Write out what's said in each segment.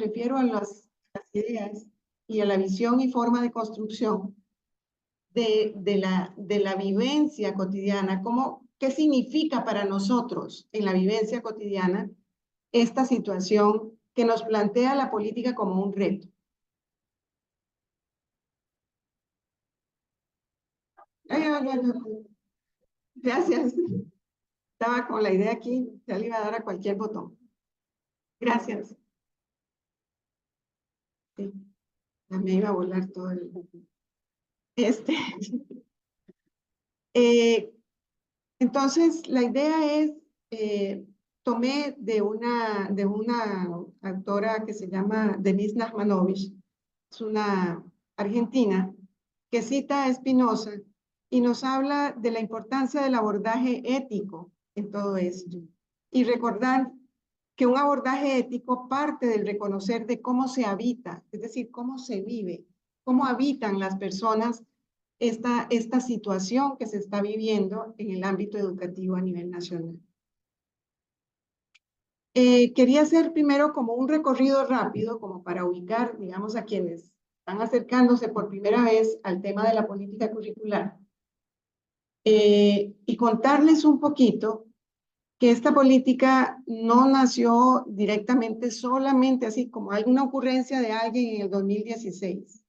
refiero a las ideas y a la visión y forma de construcción de la vivencia cotidiana, qué significa para nosotros en la vivencia cotidiana esta situación que nos plantea la política como un reto. Gracias. Estaba con la idea aquí, ya le iba a dar a cualquier botón. Gracias. Sí, ya me iba a volar todo el... Entonces, la idea es, tomé de una autora que se llama Denise Nachmanovich, es una argentina, que cita a Spinoza y nos habla de la importancia del abordaje ético en todo esto. Y recordar que un abordaje ético parte del reconocer de cómo se habita, es decir, cómo se vive, cómo habitan las personas esta situación que se está viviendo en el ámbito educativo a nivel nacional. Quería hacer primero como un recorrido rápido, como para ubicar, digamos, a quienes están acercándose por primera vez al tema de la política curricular, y contarles un poquito que esta política no nació directamente solamente así como alguna ocurrencia de alguien en el 2016,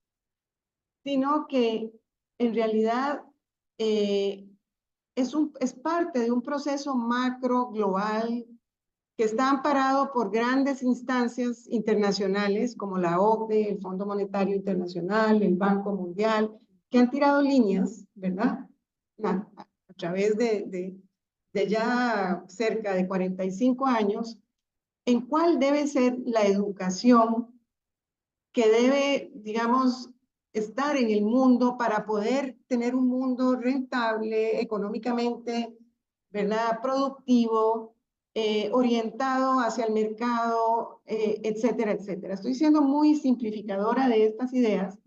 sino que en realidad es parte de un proceso macro global que está amparado por grandes instancias internacionales como la OCDE, el Fondo Monetario Internacional, el Banco Mundial, que han tirado líneas, ¿verdad? A través de ya cerca de 45 años, en cuál debe ser la educación que debe, digamos, estar en el mundo para poder tener un mundo rentable, económicamente, ¿verdad? Productivo, orientado hacia el mercado, etcétera, etcétera. Estoy siendo muy simplificadora de estas ideas,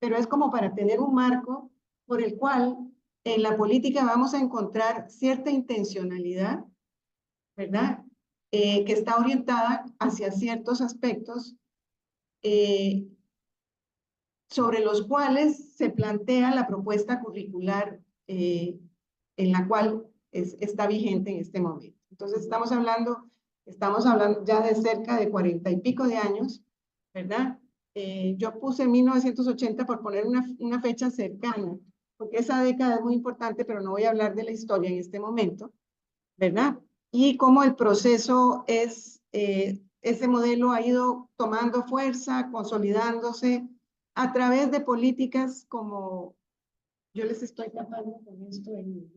pero es como para tener un marco por el cual en la política vamos a encontrar cierta intencionalidad, ¿verdad? Que está orientada hacia ciertos aspectos sobre los cuales se plantea la propuesta curricular en la cual está vigente en este momento. Entonces estamos hablando ya de cerca de 40 y pico de años, ¿verdad? Yo puse 1980 por poner una fecha cercana, porque esa década es muy importante, pero no voy a hablar de la historia en este momento, ¿verdad? Y cómo el proceso ese modelo ha ido tomando fuerza, consolidándose a través de políticas como, yo les estoy tapando con esto en...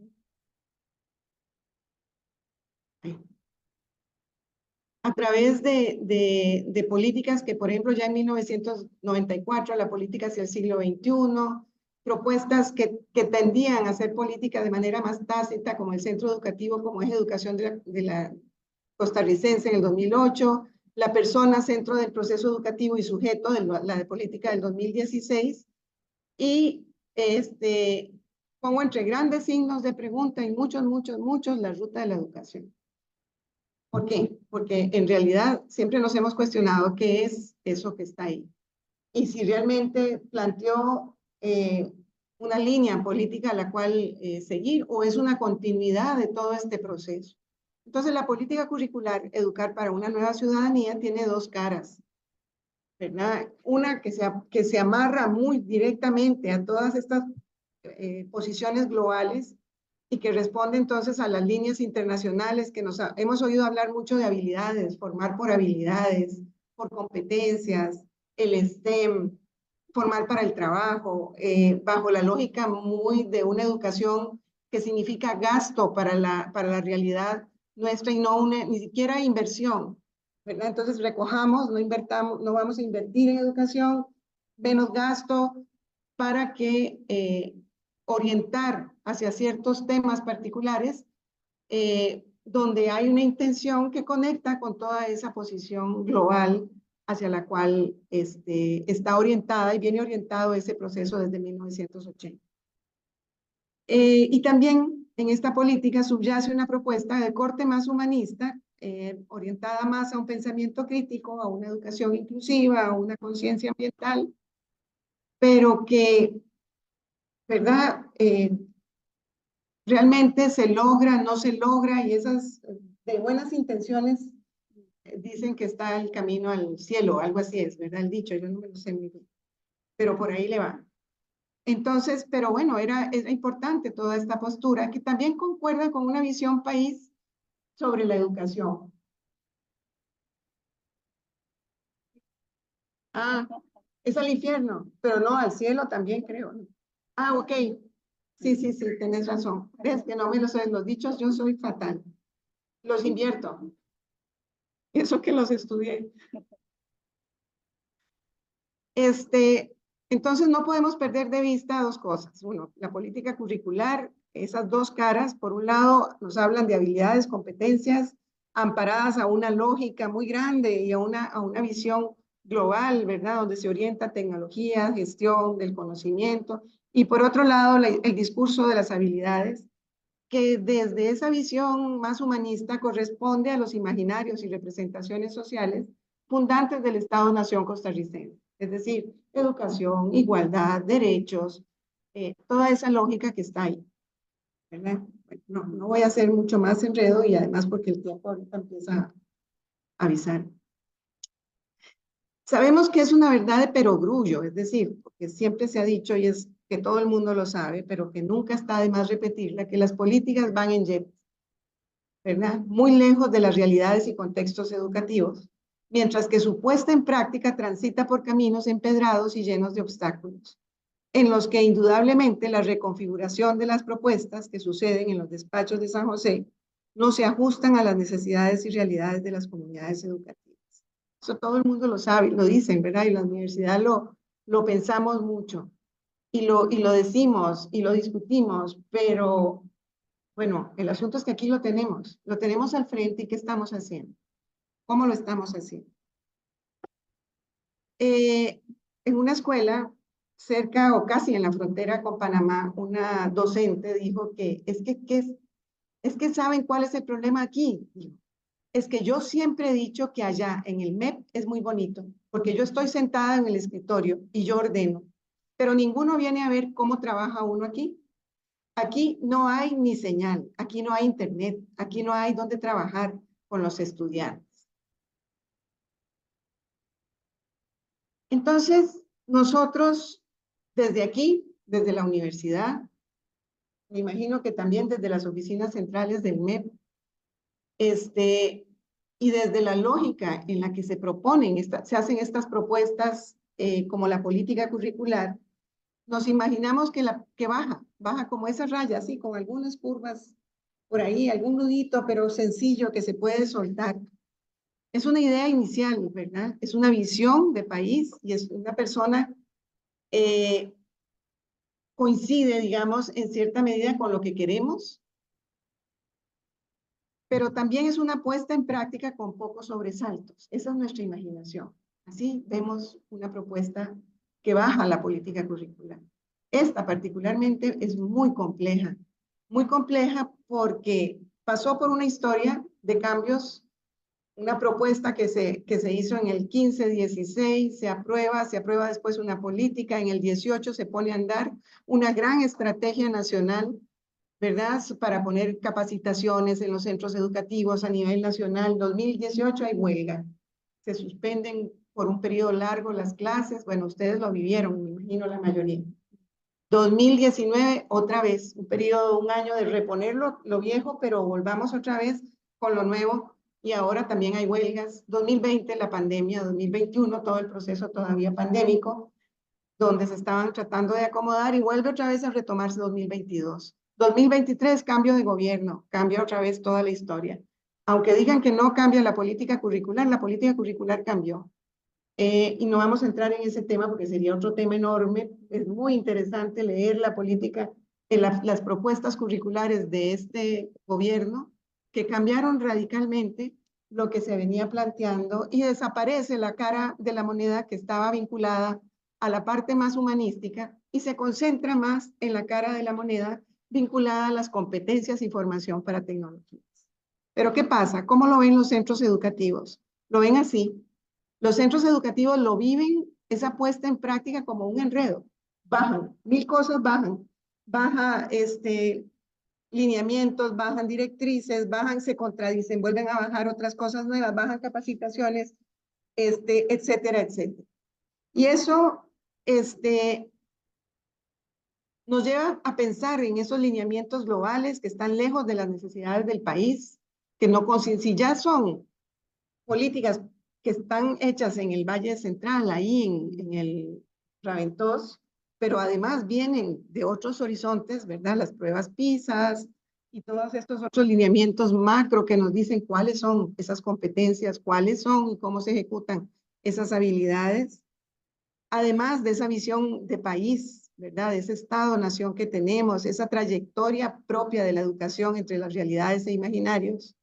A través de políticas que, por ejemplo, ya en 1994, la política hacia el siglo XXI, propuestas que tendían a hacer política de manera más tácita, como el centro educativo como eje de educación de la costarricense en el 2008, la persona centro del proceso educativo y sujeto de la de política del 2016, y pongo entre grandes signos de pregunta y muchos, la ruta de la educación. ¿Por qué? Porque en realidad siempre nos hemos cuestionado qué es eso que está ahí. Y si realmente planteó una línea política a la cual seguir o es una continuidad de todo este proceso. Entonces la política curricular, Educar para una nueva ciudadanía, tiene dos caras, ¿verdad? Una que se amarra muy directamente a todas estas posiciones globales y que responde entonces a las líneas internacionales que hemos oído hablar mucho de habilidades, formar por habilidades, por competencias, el STEM, formar para el trabajo, bajo la lógica muy de una educación que significa gasto para la realidad nuestra y no ni siquiera inversión, ¿verdad? Entonces recojamos, no invertamos, no vamos a invertir en educación, menos gasto para que orientar hacia ciertos temas particulares donde hay una intención que conecta con toda esa posición global hacia la cual está orientada y viene orientado ese proceso desde 1980. Y también en esta política subyace una propuesta de corte más humanista orientada más a un pensamiento crítico, a una educación inclusiva, a una conciencia ambiental, pero que, ¿verdad? Realmente se logra, no se logra, y esas de buenas intenciones dicen que está el camino al cielo, algo así es, ¿verdad? El dicho, yo no me lo sé muy bien, pero por ahí le va. Entonces, pero bueno, era importante toda esta postura que también concuerda con una visión país sobre la educación. Ah, es al infierno, pero no al cielo también creo, ¿no? Ah, ok. Sí, sí, sí, tenés razón. Es que no me lo sé, los dichos yo soy fatal. Los invierto. Eso que los estudié. Este, entonces no podemos perder de vista dos cosas. Uno, la política curricular, esas dos caras, por un lado nos hablan de habilidades, competencias, amparadas a una lógica muy grande y a una visión global, ¿verdad? Donde se orienta tecnología, gestión del conocimiento. Y por otro lado, el discurso de las habilidades, que desde esa visión más humanista corresponde a los imaginarios y representaciones sociales fundantes del Estado-Nación costarricense. Es decir, educación, igualdad, derechos, toda esa lógica que está ahí, ¿verdad? Bueno, no voy a hacer mucho más enredo y además porque el tiempo ahorita empieza a avisar. Sabemos que es una verdad de perogrullo, es decir, porque siempre se ha dicho y es que todo el mundo lo sabe, pero que nunca está de más repetirla, que las políticas van en jet, ¿verdad? Muy lejos de las realidades y contextos educativos, mientras que su puesta en práctica transita por caminos empedrados y llenos de obstáculos, en los que indudablemente la reconfiguración de las propuestas que suceden en los despachos de San José no se ajustan a las necesidades y realidades de las comunidades educativas. Eso todo el mundo lo sabe, lo dicen, ¿verdad? Y la universidad lo pensamos mucho y lo decimos y lo discutimos, pero bueno, el asunto es que aquí lo tenemos al frente y ¿qué estamos haciendo? ¿Cómo lo estamos haciendo? Eh, en una escuela cerca o casi en la frontera con Panamá, una docente dijo que es que saben cuál es el problema aquí. Dijo, es que yo siempre he dicho que allá en el MEP es muy bonito, porque yo estoy sentada en el escritorio y yo ordeno, pero ninguno viene a ver cómo trabaja uno aquí. Aquí no hay ni señal, aquí no hay internet, aquí no hay dónde trabajar con los estudiantes. Entonces, nosotros desde aquí, desde la universidad, me imagino que también desde las oficinas centrales del MEP, y desde la lógica en la que se proponen, se hacen estas propuestas como la política curricular, nos imaginamos que baja como esa raya, así, con algunas curvas por ahí, algún nudito, pero sencillo que se puede soltar. Es una idea inicial, ¿verdad? Es una visión de país y es una persona eh, coincide, digamos, en cierta medida con lo que queremos, pero también es una puesta en práctica con pocos sobresaltos. Esa es nuestra imaginación. Así vemos una propuesta que baja la política curricular. Esta particularmente es muy compleja porque pasó por una historia de cambios, una propuesta que se hizo en el 15-16, se aprueba después una política, en el 18 se pone a andar una gran estrategia nacional, ¿verdad? Para poner capacitaciones en los centros educativos a nivel nacional. 2018 hay huelga, se suspenden por un periodo largo las clases, bueno, ustedes lo vivieron, me imagino la mayoría. 2019, otra vez, un periodo, un año de reponer lo viejo, pero volvamos otra vez con lo nuevo y ahora también hay huelgas. 2020, la pandemia, 2021, todo el proceso todavía pandémico, donde se estaban tratando de acomodar y vuelve otra vez a retomarse 2022. 2023, cambio de gobierno, cambia otra vez toda la historia. Aunque digan que no cambia la política curricular cambió. Y no vamos a entrar en ese tema porque sería otro tema enorme. Es muy interesante leer la política, las propuestas curriculares de este gobierno que cambiaron radicalmente lo que se venía planteando y desaparece la cara de la moneda que estaba vinculada a la parte más humanística y se concentra más en la cara de la moneda vinculada a las competencias y formación para tecnologías. Pero ¿qué pasa? ¿Cómo lo ven los centros educativos? Lo ven así. Los centros educativos lo viven, esa puesta en práctica como un enredo. Bajan, mil cosas bajan. Baja lineamientos, bajan directrices, bajan, se contradicen, vuelven a bajar otras cosas nuevas, bajan capacitaciones, etcétera, etcétera. Y eso nos lleva a pensar en esos lineamientos globales que están lejos de las necesidades del país, que no, si ya son políticas que están hechas en el Valle Central, ahí en el Raventós, pero además vienen de otros horizontes, ¿verdad? Las pruebas PISA y todos estos otros lineamientos macro que nos dicen cuáles son esas competencias, cuáles son y cómo se ejecutan esas habilidades. Además de esa visión de país, ¿verdad? De ese Estado-nación que tenemos, esa trayectoria propia de la educación entre las realidades e imaginarios,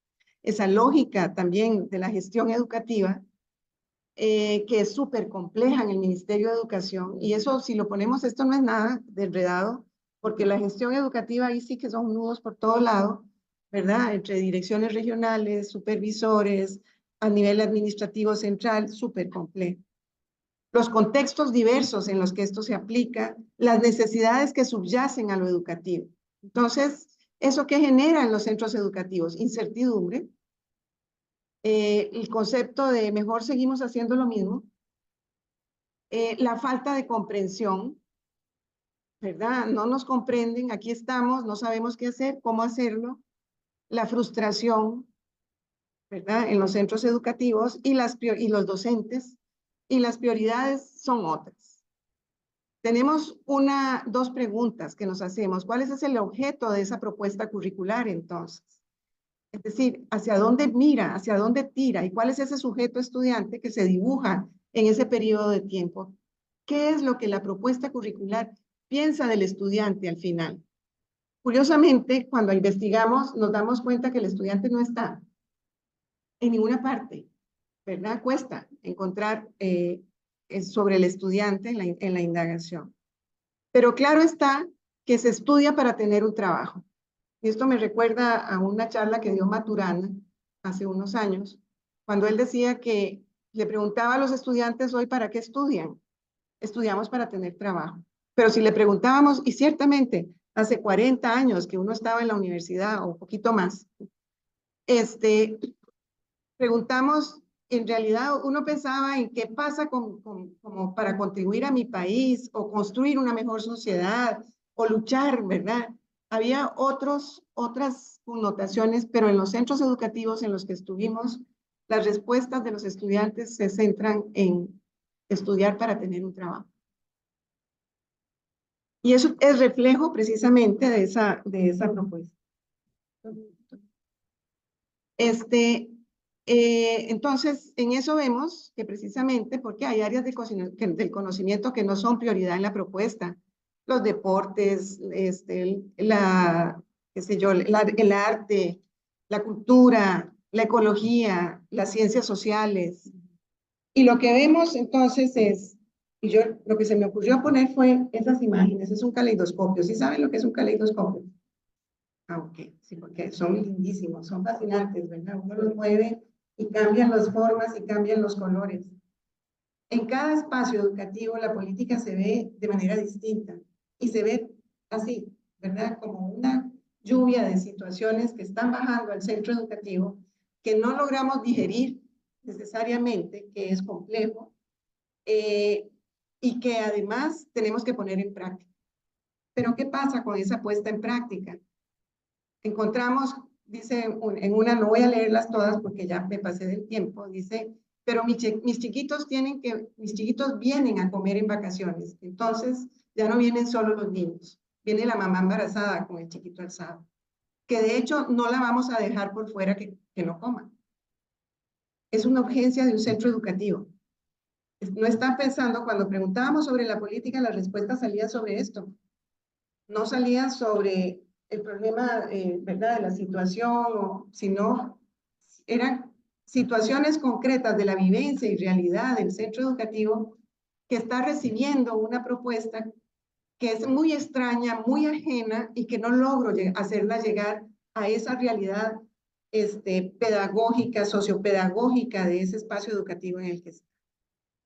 esa lógica también de la gestión educativa, que es súper compleja en el Ministerio de Educación. Y eso, si lo ponemos, esto no es nada de enredado, porque la gestión educativa ahí sí que son nudos por todo lado, ¿verdad? Entre direcciones regionales, supervisores, a nivel administrativo central, súper complejo. Los contextos diversos en los que esto se aplica, las necesidades que subyacen a lo educativo. Entonces, ¿eso qué genera en los centros educativos? Incertidumbre, el concepto de mejor seguimos haciendo lo mismo, la falta de comprensión, ¿verdad? No nos comprenden, aquí estamos, no sabemos qué hacer, cómo hacerlo, la frustración, ¿verdad? En los centros educativos y los docentes, y las prioridades son otras. Tenemos dos preguntas que nos hacemos. ¿Cuál es el objeto de esa propuesta curricular entonces? Es decir, ¿hacia dónde mira, hacia dónde tira y cuál es ese sujeto estudiante que se dibuja en ese periodo de tiempo? ¿Qué es lo que la propuesta curricular piensa del estudiante al final? Curiosamente, cuando investigamos, nos damos cuenta que el estudiante no está en ninguna parte, ¿verdad? Cuesta encontrar sobre el estudiante en la indagación. Pero claro está que se estudia para tener un trabajo. Y esto me recuerda a una charla que dio Maturana hace unos años, cuando él decía que le preguntaba a los estudiantes hoy para qué estudian. Estudiamos para tener trabajo. Pero si le preguntábamos, y ciertamente hace 40 años que uno estaba en la universidad o un poquito más, preguntamos, en realidad uno pensaba en qué pasa como para contribuir a mi país o construir una mejor sociedad o luchar, ¿verdad? Había otras connotaciones, pero en los centros educativos en los que estuvimos, las respuestas de los estudiantes se centran en estudiar para tener un trabajo. Y eso es reflejo precisamente de esa propuesta. Entonces, en eso vemos que precisamente porque hay áreas del conocimiento que no son prioridad en la propuesta. Los deportes, qué sé yo, el arte, la cultura, la ecología, las ciencias sociales. Y lo que vemos entonces es, y yo lo que se me ocurrió poner fue esas imágenes, es un caleidoscopio. ¿Sí saben lo que es un caleidoscopio? Ah, ok, sí, porque son lindísimos, son fascinantes, ¿verdad? Uno los mueve y cambian las formas y cambian los colores. En cada espacio educativo la política se ve de manera distinta y se ve así, ¿verdad? Como una lluvia de situaciones que están bajando al centro educativo que no logramos digerir necesariamente, que es complejo, y que además tenemos que poner en práctica. Pero ¿qué pasa con esa puesta en práctica? Encontramos, dice en una, no voy a leerlas todas porque ya me pasé del tiempo, dice, pero mis chiquitos vienen a comer en vacaciones, entonces ya no vienen solo los niños, viene la mamá embarazada con el chiquito alzado, que de hecho no la vamos a dejar por fuera que no coma. Es una urgencia de un centro educativo. No están pensando, cuando preguntábamos sobre la política, la respuesta salía sobre esto. No salía sobre el problema, ¿verdad?, de la situación, sino eran situaciones concretas de la vivencia y realidad del centro educativo que está recibiendo una propuesta que es muy extraña, muy ajena y que no logro hacerla llegar a esa realidad pedagógica, sociopedagógica de ese espacio educativo en el que está.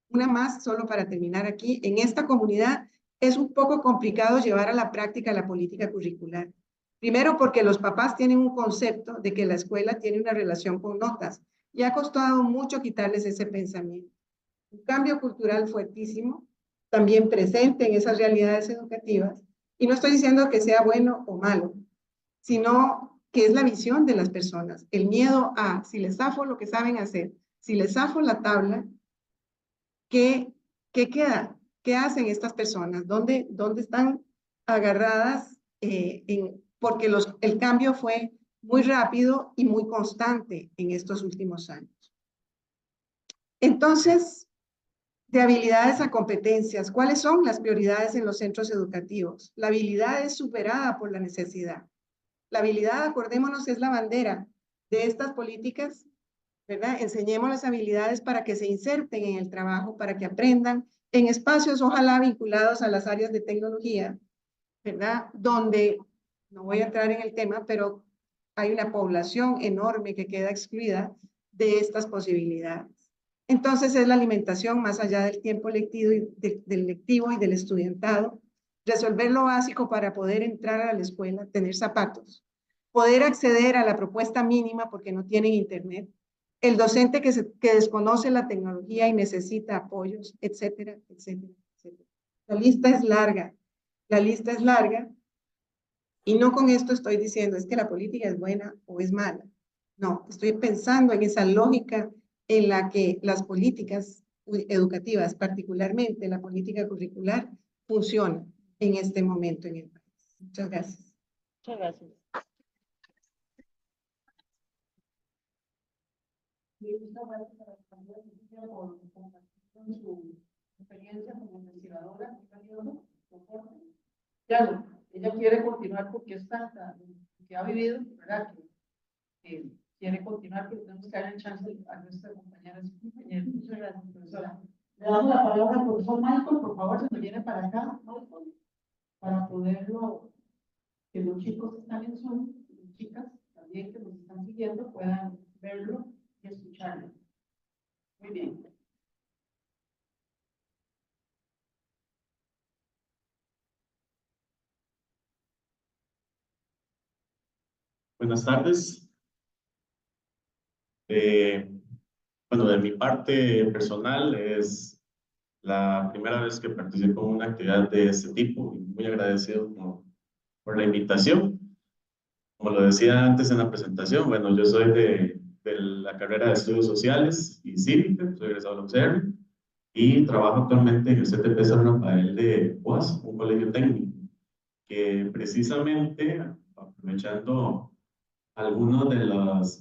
Una más, solo para terminar aquí. En esta comunidad es un poco complicado llevar a la práctica la política curricular. Primero porque los papás tienen un concepto de que la escuela tiene una relación con notas y ha costado mucho quitarles ese pensamiento. Un cambio cultural fuertísimo, también presente en esas realidades educativas. Y no estoy diciendo que sea bueno o malo, sino que es la visión de las personas. El miedo a, si les zafo lo que saben hacer, si les zafo la tabla, ¿qué queda? ¿Qué hacen estas personas? ¿Dónde están agarradas? Porque el cambio fue muy rápido y muy constante en estos últimos años. Entonces, de habilidades a competencias, ¿cuáles son las prioridades en los centros educativos? La habilidad es superada por la necesidad. La habilidad, acordémonos, es la bandera de estas políticas, ¿verdad? Enseñemos las habilidades para que se inserten en el trabajo, para que aprendan en espacios, ojalá vinculados a las áreas de tecnología, ¿verdad? Donde, no voy a entrar en el tema, pero hay una población enorme que queda excluida de estas posibilidades. Entonces es la alimentación más allá del tiempo lectivo del lectivo y del estudiantado, resolver lo básico para poder entrar a la escuela, tener zapatos, poder acceder a la propuesta mínima porque no tienen internet, el docente que desconoce la tecnología y necesita apoyos, etcétera, etcétera, etcétera. La lista es larga y no con esto estoy diciendo es que la política es buena o es mala. No, estoy pensando en esa lógica en la que las políticas educativas, particularmente la política curricular, funcionan en este momento en el país. Muchas gracias. Muchas gracias. Muchas gracias a la compañera por compartir su experiencia como investigadora. Claro, ella quiere continuar porque es tanta que ha vivido, ¿verdad? Que quiere continuar, pero tenemos que darle chance a nuestras compañeras y compañeros. Muchas gracias, profesora. Le damos la palabra al profesor Michael, por favor, se nos viene para acá, Michael, para poderlo, que los chicos que están en Zoom, las chicas también que nos están siguiendo, puedan verlo y escucharlo. Muy bien. Buenas tardes. Bueno, de mi parte personal es la primera vez que participo en una actividad de este tipo y muy agradecido por la invitación. Como lo decía antes en la presentación, bueno, yo soy de la carrera de Estudios Sociales y Cívica, soy egresado de la UCR y trabajo actualmente en el CTP San Rafael de UAS, un colegio técnico, que precisamente, aprovechando algunas de las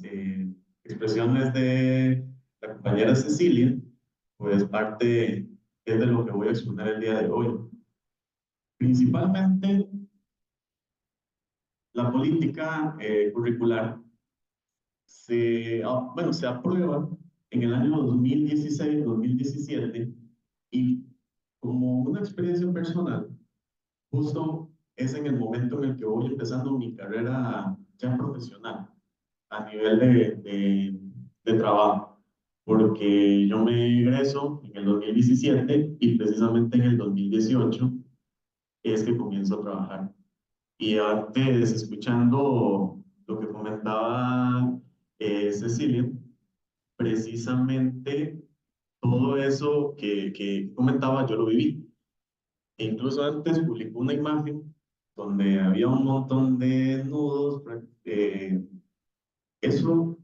expresiones de la compañera Cecilia, pues parte es de lo que voy a exponer el día de hoy. Principalmente, la política curricular se aprueba en el año 2016-2017 y como una experiencia personal, justo es en el momento en el que voy empezando mi carrera ya profesional a nivel de trabajo, porque yo me egreso en el 2017 y precisamente en el 2018 es que comienzo a trabajar. Y antes, escuchando lo que comentaba Cecilia, precisamente todo eso que comentaba yo lo viví. E incluso antes publicó una imagen donde había un montón de nudos. Eso,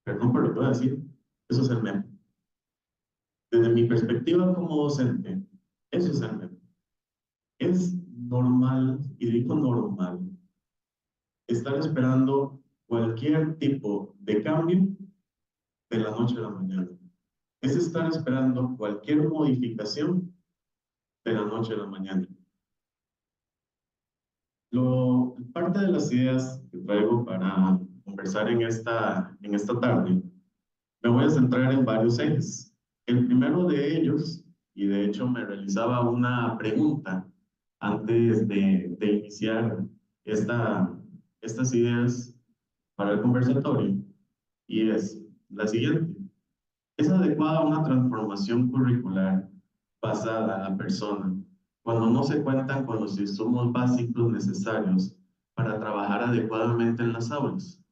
perdón por lo que voy a decir, eso es el meme. Desde mi perspectiva como docente, eso es el meme. Es normal, y digo normal, estar esperando cualquier tipo de cambio de la noche a la mañana. Es estar esperando cualquier modificación de la noche a la mañana. Parte de las ideas que traigo para conversar en esta tarde, me voy a centrar en varios ejes. El primero de ellos, y de hecho me realizaba una pregunta antes de iniciar estas ideas para el conversatorio, y es la siguiente. ¿Es adecuada una transformación curricular basada en la persona cuando no se cuentan con los insumos básicos necesarios para trabajar adecuadamente en las aulas?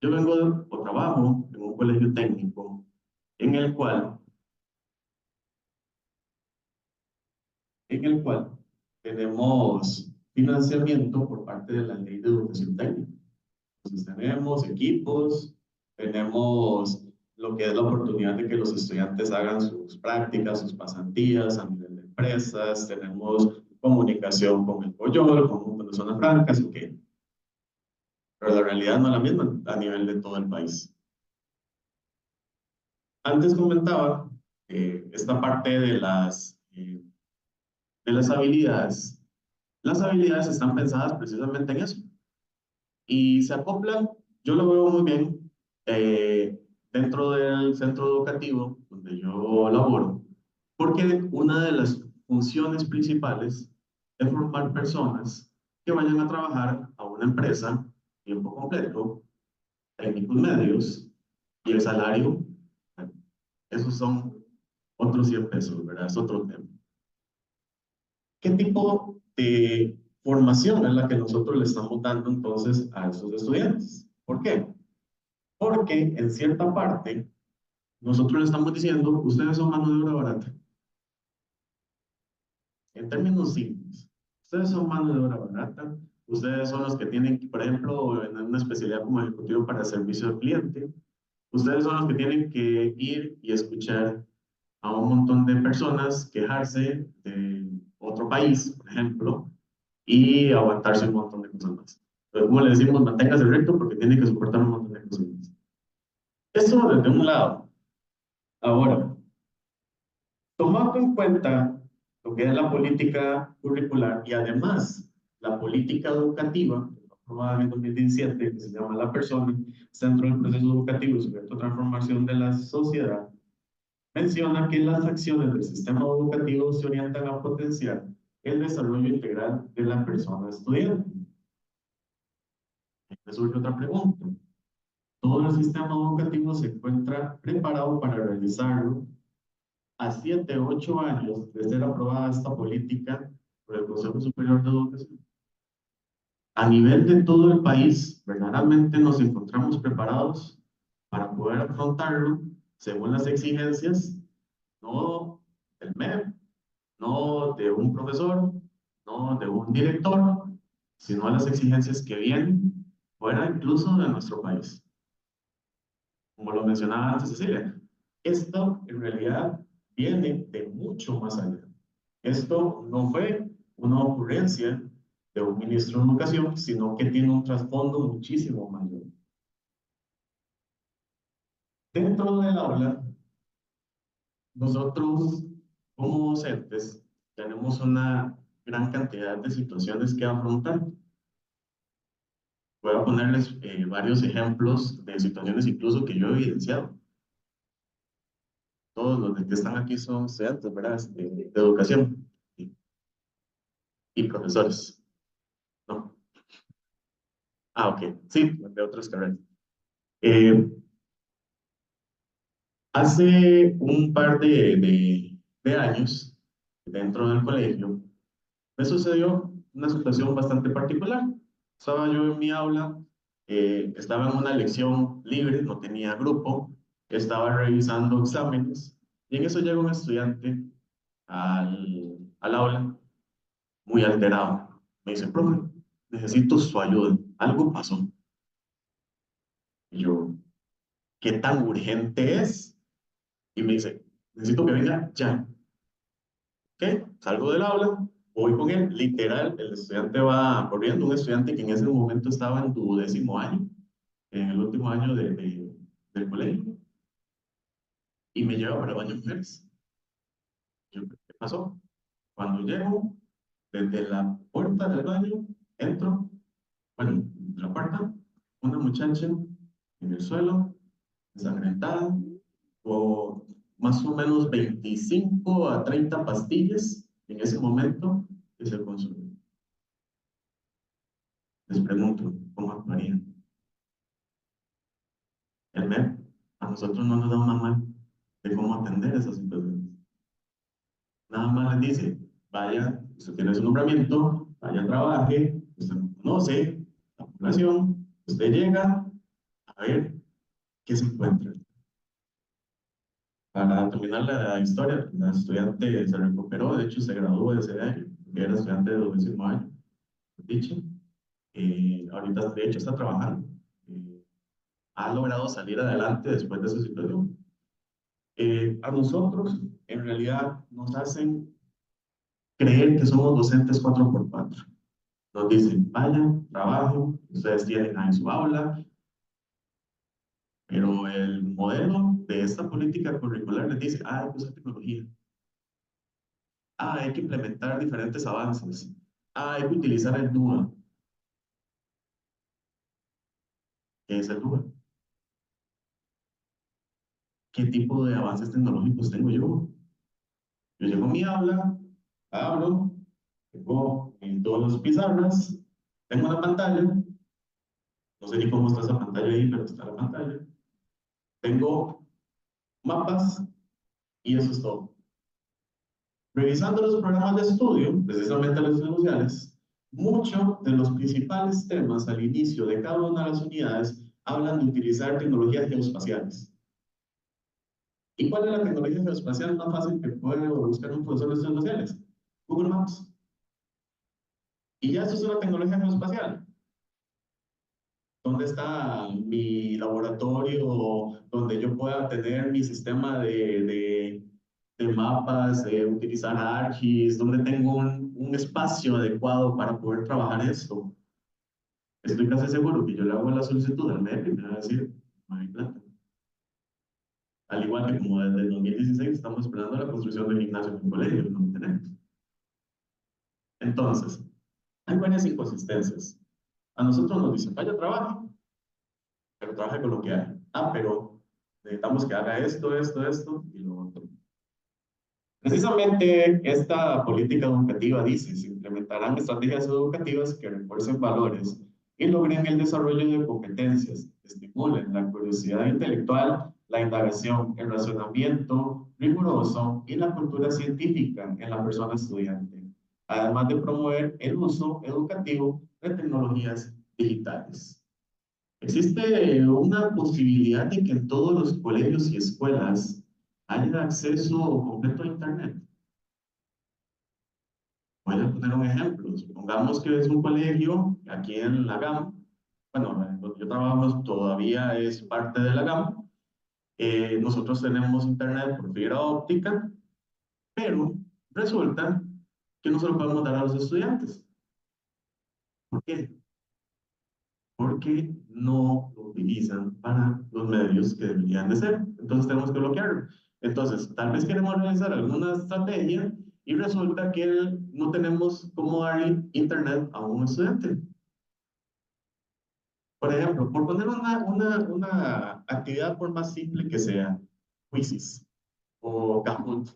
Yo vengo o trabajo en un colegio técnico en el cual tenemos financiamiento por parte de la Ley de Educación Técnica. Entonces tenemos equipos, tenemos lo que es la oportunidad de que los estudiantes hagan sus prácticas, sus pasantías a nivel de empresas, tenemos comunicación con el COYOL, con un montón de zonas francas, ok. Pero la realidad no es la misma a nivel de todo el país. Antes comentaba esta parte de las habilidades. Las habilidades están pensadas precisamente en eso. Y se acoplan, yo lo veo muy bien, dentro del centro educativo donde yo laboro, porque una de las funciones principales es formar personas que vayan a trabajar a una empresa tiempo completo, técnicos medios, y el salario, bueno, esos son otros 100 pesos, ¿verdad? Es otro tema. ¿Qué tipo de formación es la que nosotros le estamos dando entonces a esos estudiantes? ¿Por qué? Porque en cierta parte nosotros le estamos diciendo, ustedes son mano de obra barata. En términos simples, ustedes son mano de obra barata, ustedes son los que tienen, por ejemplo, en una especialidad como ejecutivo para servicio al cliente, ustedes son los que tienen que ir y escuchar a un montón de personas quejarse de otro país, por ejemplo, y aguantarse un montón de cosas más. Pero como le decimos, manténgase recto porque tiene que soportar un montón de cosas más. Eso desde un lado. Ahora, tomando en cuenta lo que es la política curricular y además la política educativa, aprobada en 2017, que se llama La persona, centro del proceso educativo y sujeto a transformación de la sociedad, menciona que las acciones del sistema educativo se orientan a potenciar el desarrollo integral de la persona estudiante. Me surge otra pregunta. ¿Todo el sistema educativo se encuentra preparado para realizarlo a 7 o 8 años de ser aprobada esta política por el Consejo Superior de Educación? A nivel de todo el país, ¿verdaderamente nos encontramos preparados para poder afrontarlo según las exigencias, no del MEP, no de un profesor, no de un director, sino las exigencias que vienen fuera incluso de nuestro país? Como lo mencionaba antes Cecilia, esto en realidad viene de mucho más allá. Esto no fue una ocurrencia de un ministro de Educación, sino que tiene un trasfondo muchísimo mayor. Dentro del aula, nosotros como docentes tenemos una gran cantidad de situaciones que afrontar. Voy a ponerles varios ejemplos de situaciones incluso que yo he evidenciado. Todos los que están aquí son estudiantes, ¿verdad? De educación y profesores. ¿No? Ah, ok. Sí, de otras carreras. Hace un par de años, dentro del colegio, me sucedió una situación bastante particular. Estaba yo en mi aula, estaba en una lección libre, no tenía grupo, estaba revisando exámenes, y en eso llega un estudiante al aula, muy alterado. Me dice, profe, necesito su ayuda, algo pasó. Y yo, ¿qué tan urgente es? Y me dice, necesito que venga ya. ¿Ok? Salgo del aula, voy con él, literal, el estudiante va corriendo, un estudiante que en ese momento estaba en tu 10º año, en el último año del colegio, y me lleva para el baño de mujeres. Yo, ¿qué pasó? Cuando llego, desde la puerta del baño, entro, bueno, de la puerta, una muchacha en el suelo, ensangrentada, o más o menos 25 a 30 pastillas en ese momento que se consumen. Les pregunto, ¿cómo actuarían? el MEP a nosotros no nos da un manual de cómo atender esas situaciones. Nada más les dice, vaya, usted tiene su nombramiento, vaya, trabaje, usted no conoce la población, usted llega a ver qué se encuentra. Para terminar la historia, la estudiante se recuperó, de hecho se graduó de ese año, porque era estudiante de 12º año, dicho. Ahorita, de hecho, está trabajando. Ha logrado salir adelante después de esa situación. A nosotros, en realidad, nos hacen creer que somos docentes 4x4. Nos dicen, vayan, trabajen, ustedes tienen ahí su aula, pero el modelo de esta política curricular les dice, hay que usar tecnología, hay que implementar diferentes avances, hay que utilizar el DUA. ¿Qué es el DUA? ¿Qué tipo de avances tecnológicos tengo yo? Yo llego a mi aula, hablo, tengo en todas las pizarras, tengo una pantalla, no sé ni cómo está esa pantalla ahí, pero está la pantalla. Tengo mapas y eso es todo. Revisando los programas de estudio, precisamente las sociales, muchos de los principales temas al inicio de cada una de las unidades hablan de utilizar tecnologías geoespaciales. ¿Y cuál es la tecnología geoespacial más fácil que puede buscar un profesor de ciencias sociales? Google Maps. Y ya eso es una tecnología geoespacial. ¿Dónde está mi laboratorio donde yo pueda tener mi sistema de mapas, utilizar ArcGIS, donde tengo un espacio adecuado para poder trabajar esto? Estoy casi seguro que yo le hago la solicitud al MEP y me va a decir, no hay plata. Al igual que como desde el 2016 estamos esperando la construcción del gimnasio en el colegio, no lo tenemos. Entonces, hay varias inconsistencias. A nosotros nos dicen, vaya, trabaje, pero trabaje con lo que hay. Pero necesitamos que haga esto y lo otro. Precisamente esta política educativa dice, se implementarán estrategias educativas que refuercen valores y logren el desarrollo de competencias, estimulen la curiosidad intelectual, la indagación, el razonamiento riguroso y la cultura científica en la persona estudiante, además de promover el uso educativo de tecnologías digitales. Existe una posibilidad de que en todos los colegios y escuelas haya acceso completo a Internet. Voy a poner un ejemplo. Supongamos que es un colegio aquí en la GAM. Bueno, donde yo trabajo todavía es parte de la GAM. Nosotros tenemos Internet por fibra óptica, pero resulta que no se lo podemos dar a los estudiantes. ¿Por qué? Porque no lo utilizan para los medios que deberían de ser. Entonces tenemos que bloquearlo. Entonces, tal vez queremos realizar alguna estrategia y resulta que no tenemos cómo darle internet a un estudiante. Por ejemplo, por poner una actividad por más simple que sea, Quizzes o Kahoot.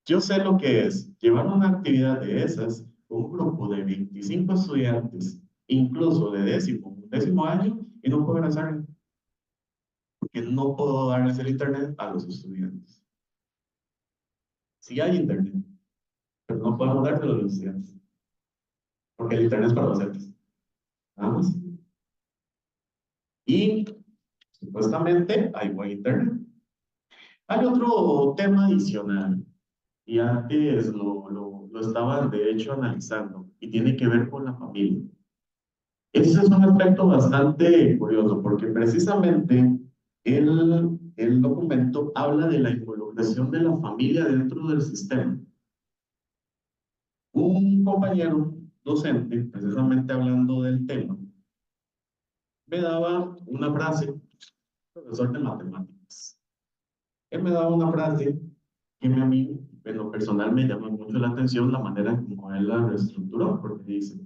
Yo sé lo que es llevar una actividad de esas con un grupo de 25 estudiantes, incluso de décimo año, y no puedo hacerlo, porque no puedo darles el internet a los estudiantes. Sí hay internet, pero no podemos dárselo a los estudiantes, porque el internet es para docentes. Nada más. Y supuestamente hay buen internet. Hay otro tema adicional, y antes lo estaban de hecho analizando, y tiene que ver con la familia. Ese es un aspecto bastante curioso, porque precisamente el documento habla de la involucración de la familia dentro del sistema. Un compañero docente, precisamente hablando del tema, me daba una frase, profesor de matemáticas. Él me daba una frase que a mí, en lo personal, me llama mucho la atención la manera como él la reestructuró, porque dice,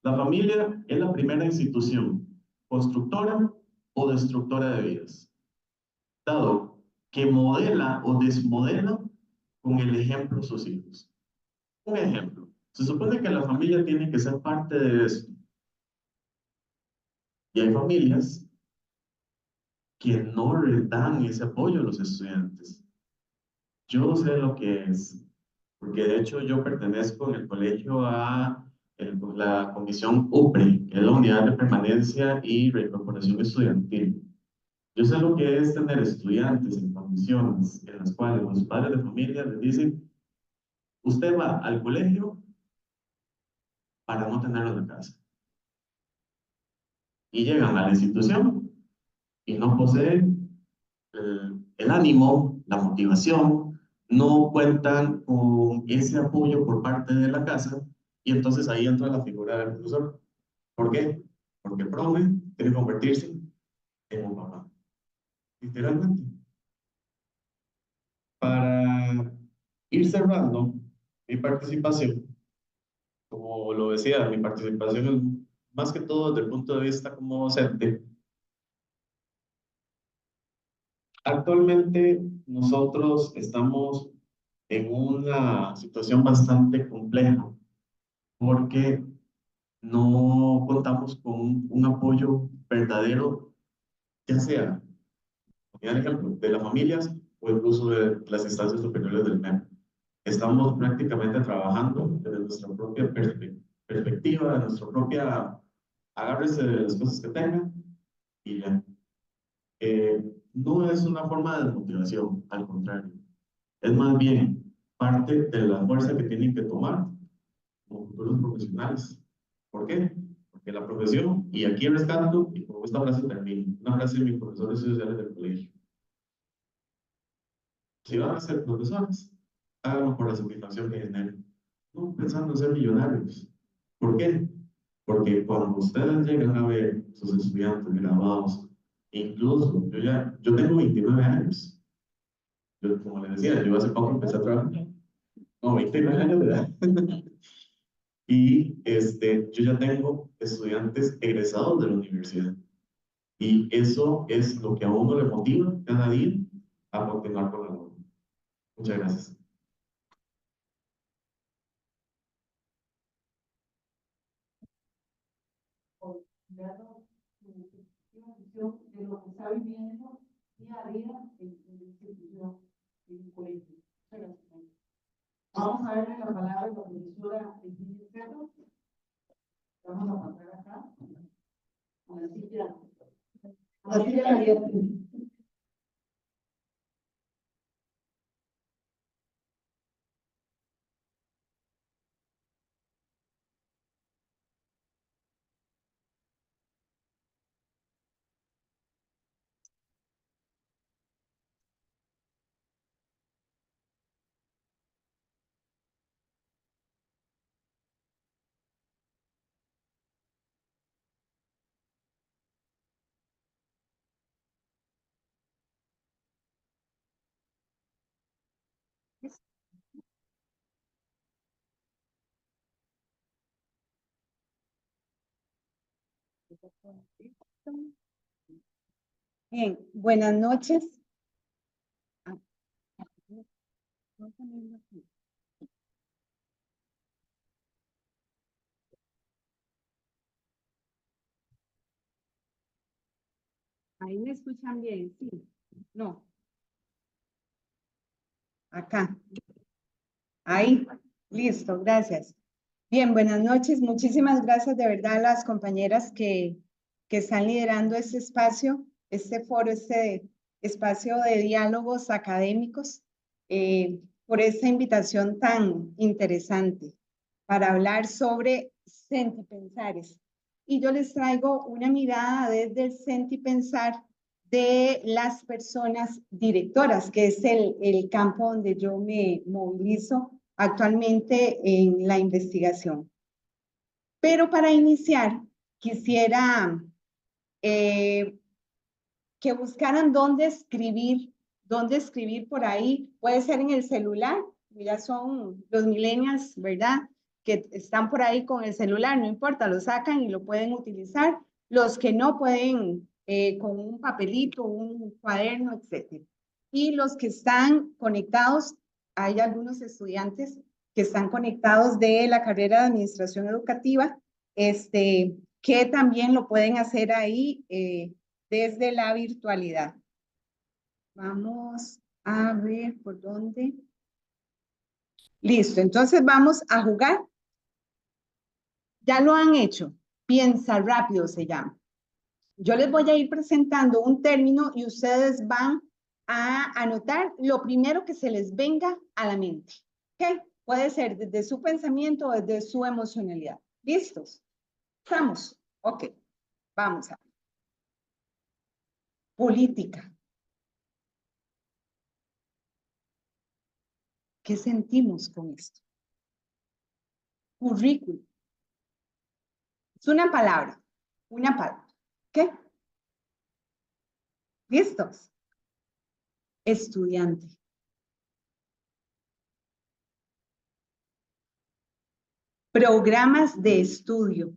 la familia es la primera institución constructora o destructora de vidas, dado que modela o desmodela con el ejemplo sus hijos. Un ejemplo, se supone que la familia tiene que ser parte de esto, y hay familias que no le dan ese apoyo a los estudiantes. Yo sé lo que es, porque de hecho yo pertenezco en el colegio a la comisión UPRE, que es la Unidad de Permanencia y Reincorporación Estudiantil. Yo sé lo que es tener estudiantes en condiciones en las cuales los padres de familia les dicen, usted va al colegio para no tenerlo en la casa. Y llegan a la institución y no poseen el ánimo, la motivación, no cuentan con ese apoyo por parte de la casa y entonces ahí entra la figura del profesor. ¿Por qué? Porque el profe tiene que convertirse en un papá, literalmente. Para ir cerrando mi participación, como lo decía, mi participación es más que todo desde el punto de vista como docente. Actualmente nosotros estamos en una situación bastante compleja porque no contamos con un apoyo verdadero, ya sea, por ejemplo, de las familias o incluso de las instancias superiores del MEP. Estamos prácticamente trabajando desde nuestra propia perspectiva, de nuestra propia, agárrese de las cosas que tengan y ya. No es una forma de desmotivación, al contrario. Es más bien parte de la fuerza que tienen que tomar como futuros profesionales. ¿Por qué? Porque la profesión, y aquí rescato, y con esta frase termino, una frase de mi profesor de ciencias sociales del colegio. Si van a ser profesores, háganlo por la satisfacción que generen, no pensando en ser millonarios. ¿Por qué? Porque cuando ustedes llegan a ver sus estudiantes graduados, incluso yo tengo 29 años, yo, como les decía, yo hace poco empecé a trabajar, no, 29 años de edad. Y yo ya tengo estudiantes egresados de la universidad. Y eso es lo que a uno le motiva cada día a continuar con la labor. Muchas gracias. De lo que está viviendo día a día en la institución, en el colegio. Vamos a darle la palabra a la profesora Virginia Cerro. Vamos a pasar acá a la silla. A la silla caliente. Bien, buenas noches. Ahí me escuchan bien, sí. No. Acá. Ahí. Listo, gracias. Bien, buenas noches. Muchísimas gracias de verdad a las compañeras que están liderando este espacio, este foro, este espacio de diálogos académicos, por esta invitación tan interesante para hablar sobre sentipensares. Y yo les traigo una mirada desde el sentipensar de las personas directoras, que es el campo donde yo me movilizo actualmente en la investigación. Pero para iniciar, quisiera que buscaran dónde escribir por ahí. Puede ser en el celular, ya son los millennials, ¿verdad? Que están por ahí con el celular, no importa, lo sacan y lo pueden utilizar. Los que no pueden con un papelito, un cuaderno, etc. Y los que están conectados, hay algunos estudiantes que están conectados de la carrera de administración educativa, que también lo pueden hacer ahí desde la virtualidad. Vamos a ver por dónde. Listo, entonces vamos a jugar. Ya lo han hecho. Piensa rápido se llama. Yo les voy a ir presentando un término y ustedes van a anotar lo primero que se les venga a la mente. ¿Ok? Puede ser desde su pensamiento o desde su emocionalidad. ¿Listos? ¿Estamos? Ok. Vamos a ver. Política. ¿Qué sentimos con esto? Currículo. Es una palabra. Una palabra. ¿Ok? ¿Listos? Estudiante. Programas de estudio.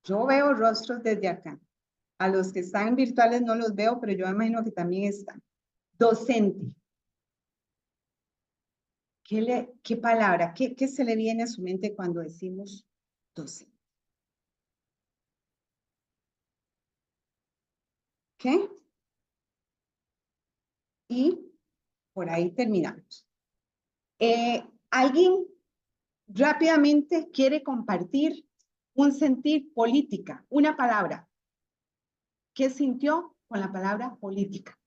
Yo veo rostros desde acá. A los que están virtuales no los veo, pero yo imagino que también están. Docente. ¿Qué palabra? ¿Qué se le viene a su mente cuando decimos docente? ¿Qué? Y por ahí terminamos. ¿Alguien rápidamente quiere compartir un sentir política? Una palabra. ¿Qué sintió con la palabra política?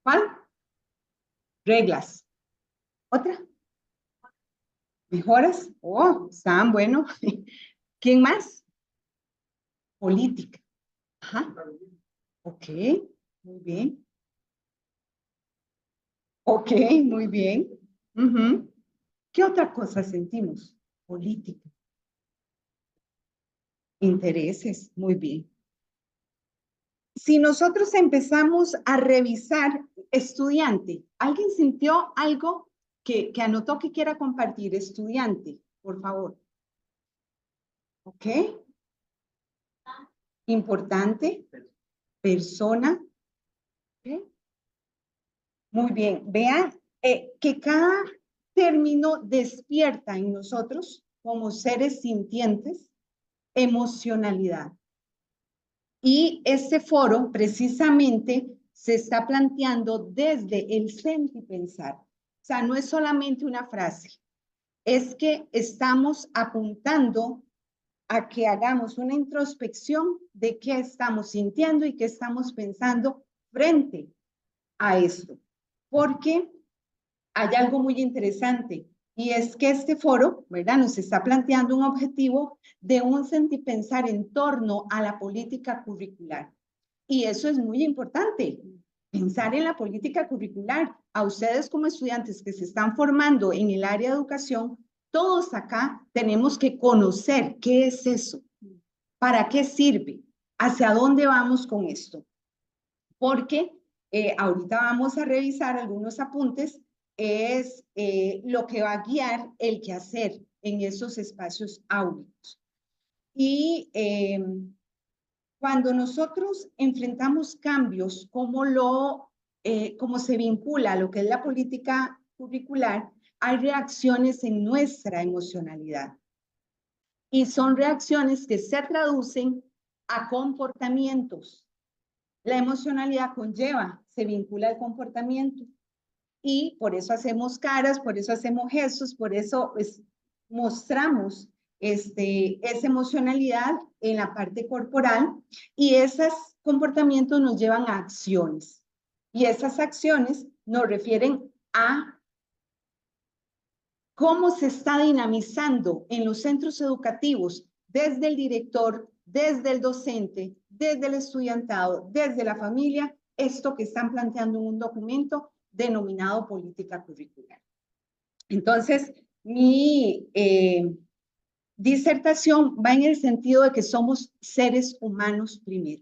¿Cuál? Reglas. ¿Otra? ¿Mejoras? Oh, están bueno. ¿Quién más? Política. Ajá. Ok, muy bien. Ok, muy bien. Ujú. ¿Qué otra cosa sentimos? Política. Intereses, muy bien. Si nosotros empezamos a revisar estudiante, ¿alguien sintió algo que anotó que quiera compartir? Estudiante, por favor. ¿Ok? Importante. Persona. ¿Ok? Muy bien. Vean que cada término despierta en nosotros, como seres sintientes, emocionalidad. Y este foro precisamente se está planteando desde el sentir pensar. O sea, no es solamente una frase, es que estamos apuntando a que hagamos una introspección de qué estamos sintiendo y qué estamos pensando frente a esto. Porque hay algo muy interesante y es que este foro, ¿verdad? Nos está planteando un objetivo de un sentir pensar en torno a la política curricular. Y eso es muy importante, pensar en la política curricular. A ustedes como estudiantes que se están formando en el área de educación, todos acá tenemos que conocer qué es eso, para qué sirve, hacia dónde vamos con esto. Porque ahorita vamos a revisar algunos apuntes, es lo que va a guiar el quehacer en esos espacios áulicos. Y cuando nosotros enfrentamos cambios, cómo se vincula a lo que es la política curricular, hay reacciones en nuestra emocionalidad. Y son reacciones que se traducen a comportamientos. La emocionalidad conlleva, se vincula al comportamiento. Y por eso hacemos caras, por eso hacemos gestos, por eso mostramos esa emocionalidad en la parte corporal y esos comportamientos nos llevan a acciones. Y esas acciones nos refieren a cómo se está dinamizando en los centros educativos desde el director, desde el docente, desde el estudiantado, desde la familia, esto que están planteando en un documento denominado política curricular. Entonces, mi disertación va en el sentido de que somos seres humanos primero,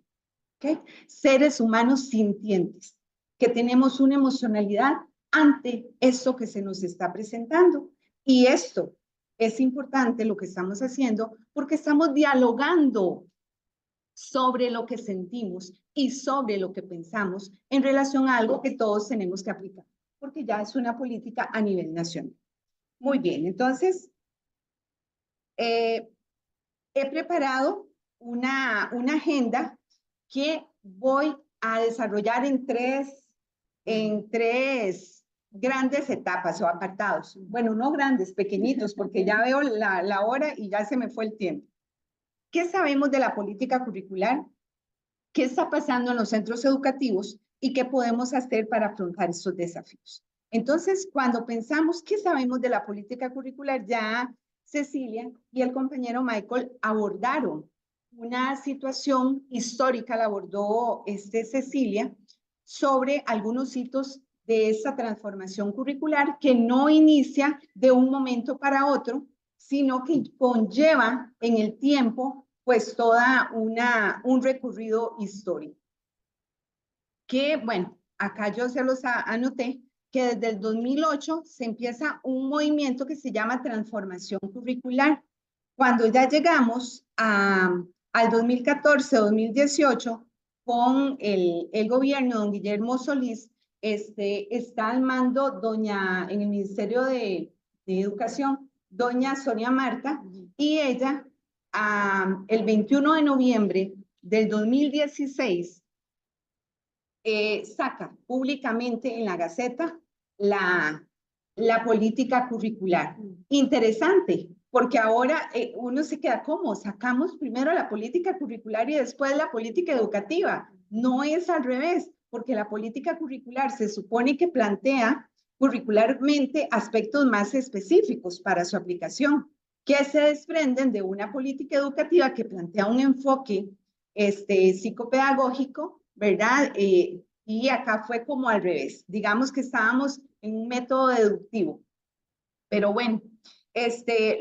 ¿okay? Seres humanos sintientes, que tenemos una emocionalidad ante esto que se nos está presentando. Y esto es importante lo que estamos haciendo porque estamos dialogando sobre lo que sentimos y sobre lo que pensamos en relación a algo que todos tenemos que aplicar, porque ya es una política a nivel nacional. Muy bien, entonces he preparado una agenda que voy a desarrollar en tres grandes etapas o apartados. Bueno, no grandes, pequeñitos, porque ya veo la hora y ya se me fue el tiempo. ¿Qué sabemos de la política curricular? ¿Qué está pasando en los centros educativos? ¿Y qué podemos hacer para afrontar estos desafíos? Entonces, cuando pensamos qué sabemos de la política curricular, ya Cecilia y el compañero Michael abordaron una situación histórica, la abordó Cecilia, sobre algunos hitos de esta transformación curricular que no inicia de un momento para otro, sino que conlleva en el tiempo pues toda un recorrido histórico. Que bueno, acá yo se los anoté, que desde el 2008 se empieza un movimiento que se llama transformación curricular. Cuando ya llegamos al 2014-2018, con el gobierno, don Guillermo Solís, está al mando en el Ministerio de Educación, doña Sonia Marta, y ella, el 21 de noviembre del 2016, saca públicamente en la Gaceta la política curricular. Interesante, porque ahora uno se queda, ¿cómo? Sacamos primero la política curricular y después la política educativa. No es al revés, porque la política curricular se supone que plantea curricularmente aspectos más específicos para su aplicación, que se desprenden de una política educativa que plantea un enfoque psicopedagógico, ¿verdad? Y acá fue como al revés. Digamos que estábamos en un método deductivo. Pero bueno,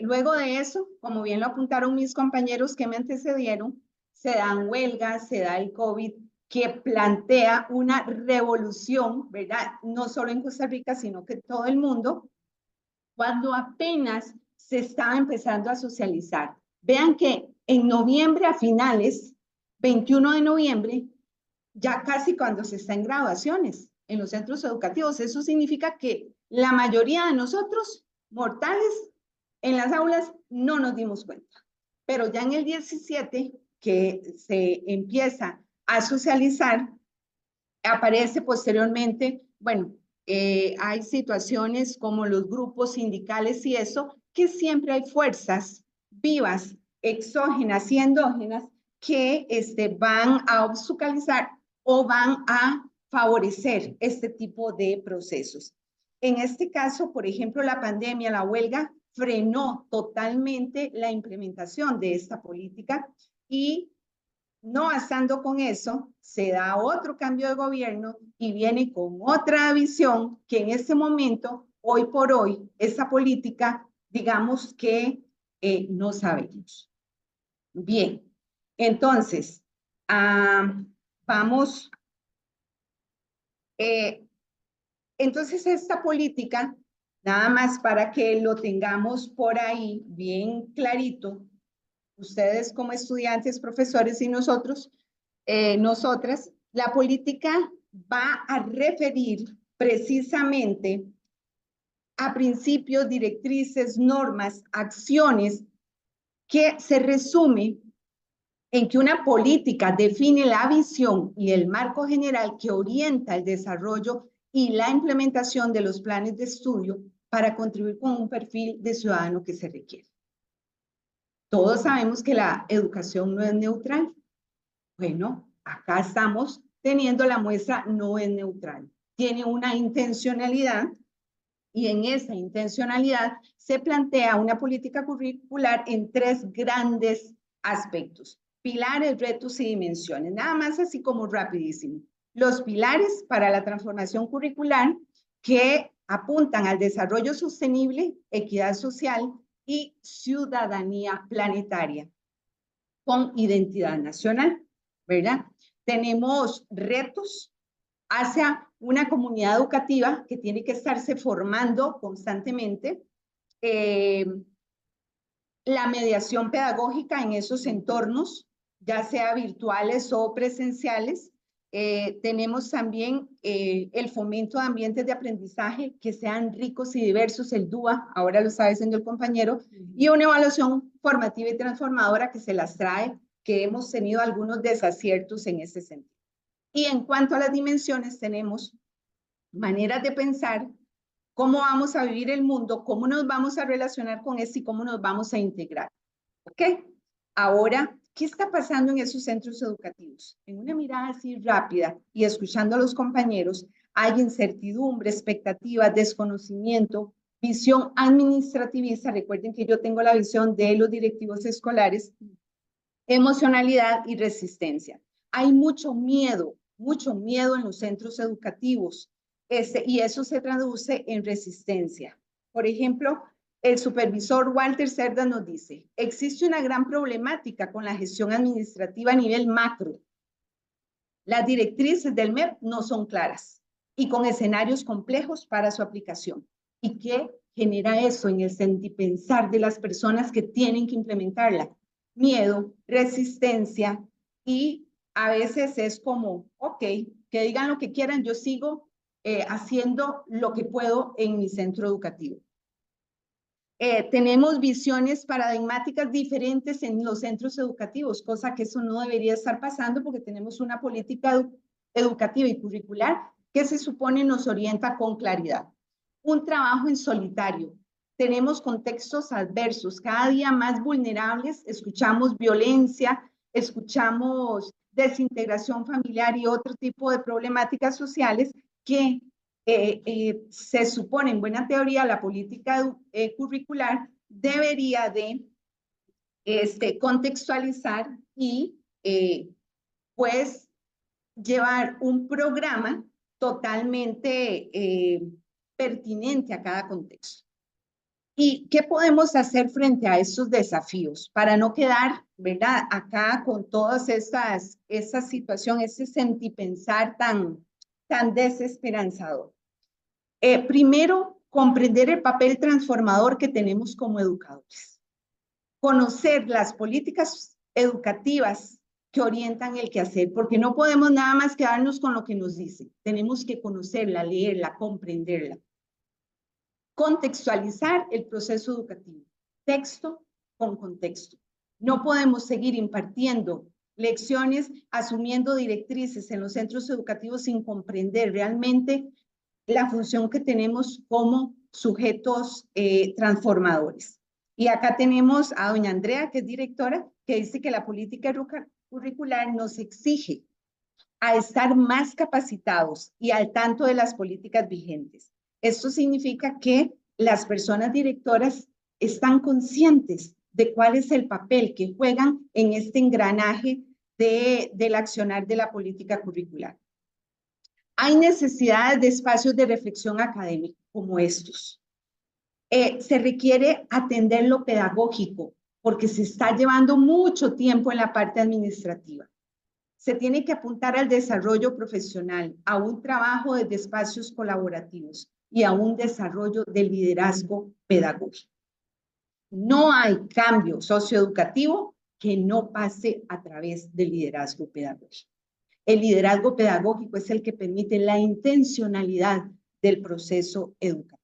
luego de eso, como bien lo apuntaron mis compañeros que me antecedieron, se dan huelgas, se da el COVID, que plantea una revolución, ¿verdad? No solo en Costa Rica, sino que en todo el mundo, cuando apenas se estaba empezando a socializar. Vean que en noviembre a finales, 21 de noviembre, ya casi cuando se está en graduaciones en los centros educativos, eso significa que la mayoría de nosotros, mortales, en las aulas no nos dimos cuenta. Pero ya en el 17, que se empieza a socializar, aparece posteriormente, bueno, hay situaciones como los grupos sindicales y eso, que siempre hay fuerzas vivas, exógenas y endógenas que van a obstaculizar o van a favorecer este tipo de procesos. En este caso, por ejemplo, la pandemia, la huelga, frenó totalmente la implementación de esta política y no bastando con eso, se da otro cambio de gobierno y viene con otra visión que en este momento, hoy por hoy, esa política, digamos que no sabemos. Bien, entonces, vamos. Entonces, esta política, nada más para que lo tengamos por ahí bien clarito, ustedes como estudiantes, profesores y nosotros, nosotras, la política va a referir precisamente a principios, directrices, normas, acciones que se resume en que una política define la visión y el marco general que orienta el desarrollo y la implementación de los planes de estudio para contribuir con un perfil de ciudadano que se requiere. Todos sabemos que la educación no es neutral. Bueno, acá estamos teniendo la muestra no es neutral. Tiene una intencionalidad y en esa intencionalidad se plantea una política curricular en tres grandes aspectos. Pilares, retos y dimensiones. Nada más así como rapidísimo. Los pilares para la transformación curricular que apuntan al desarrollo sostenible, equidad social y ciudadanía planetaria con identidad nacional, ¿verdad? Tenemos retos hacia una comunidad educativa que tiene que estarse formando constantemente, la mediación pedagógica en esos entornos, ya sea virtuales o presenciales. Tenemos también el fomento de ambientes de aprendizaje que sean ricos y diversos, el DUA, ahora lo está diciendo el compañero, y una evaluación formativa y transformadora que se las trae que hemos tenido algunos desaciertos en ese sentido. Y en cuanto a las dimensiones, tenemos maneras de pensar cómo vamos a vivir el mundo, cómo nos vamos a relacionar con esto y cómo nos vamos a integrar. ¿Ok? Ahora, ¿qué está pasando en esos centros educativos? En una mirada así rápida y escuchando a los compañeros, hay incertidumbre, expectativas, desconocimiento, visión administrativista. Recuerden que yo tengo la visión de los directivos escolares, emocionalidad y resistencia. Hay mucho miedo en los centros educativos, y eso se traduce en resistencia. Por ejemplo, el supervisor Walter Cerda nos dice, existe una gran problemática con la gestión administrativa a nivel macro. Las directrices del MEP no son claras y con escenarios complejos para su aplicación. ¿Y qué genera eso en el sentipensar de las personas que tienen que implementarla? Miedo, resistencia, y a veces es como, ok, que digan lo que quieran, yo sigo haciendo lo que puedo en mi centro educativo. Tenemos visiones paradigmáticas diferentes en los centros educativos, cosa que eso no debería estar pasando porque tenemos una política educativa y curricular que se supone nos orienta con claridad. Un trabajo en solitario. Tenemos contextos adversos, cada día más vulnerables, escuchamos violencia, escuchamos desintegración familiar y otro tipo de problemáticas sociales que se supone en buena teoría la política curricular debería de contextualizar y pues llevar un programa totalmente pertinente a cada contexto. ¿Y qué podemos hacer frente a estos desafíos para no quedar, verdad, acá con todas esa situación, ese sentipensar tan desesperanzador? Primero, comprender el papel transformador que tenemos como educadores. Conocer las políticas educativas que orientan el quehacer, porque no podemos nada más quedarnos con lo que nos dicen. Tenemos que conocerla, leerla, comprenderla. Contextualizar el proceso educativo. Texto con contexto. No podemos seguir impartiendo lecciones, asumiendo directrices en los centros educativos sin comprender realmente la función que tenemos como sujetos transformadores. Y acá tenemos a doña Andrea, que es directora, que dice que la política curricular nos exige a estar más capacitados y al tanto de las políticas vigentes. Esto significa que las personas directoras están conscientes de cuál es el papel que juegan en este engranaje del accionar de la política curricular. Hay necesidades de espacios de reflexión académica como estos. Se requiere atender lo pedagógico porque se está llevando mucho tiempo en la parte administrativa. Se tiene que apuntar al desarrollo profesional, a un trabajo desde espacios colaborativos y a un desarrollo del liderazgo pedagógico. No hay cambio socioeducativo que no pase a través del liderazgo pedagógico. El liderazgo pedagógico es el que permite la intencionalidad del proceso educativo.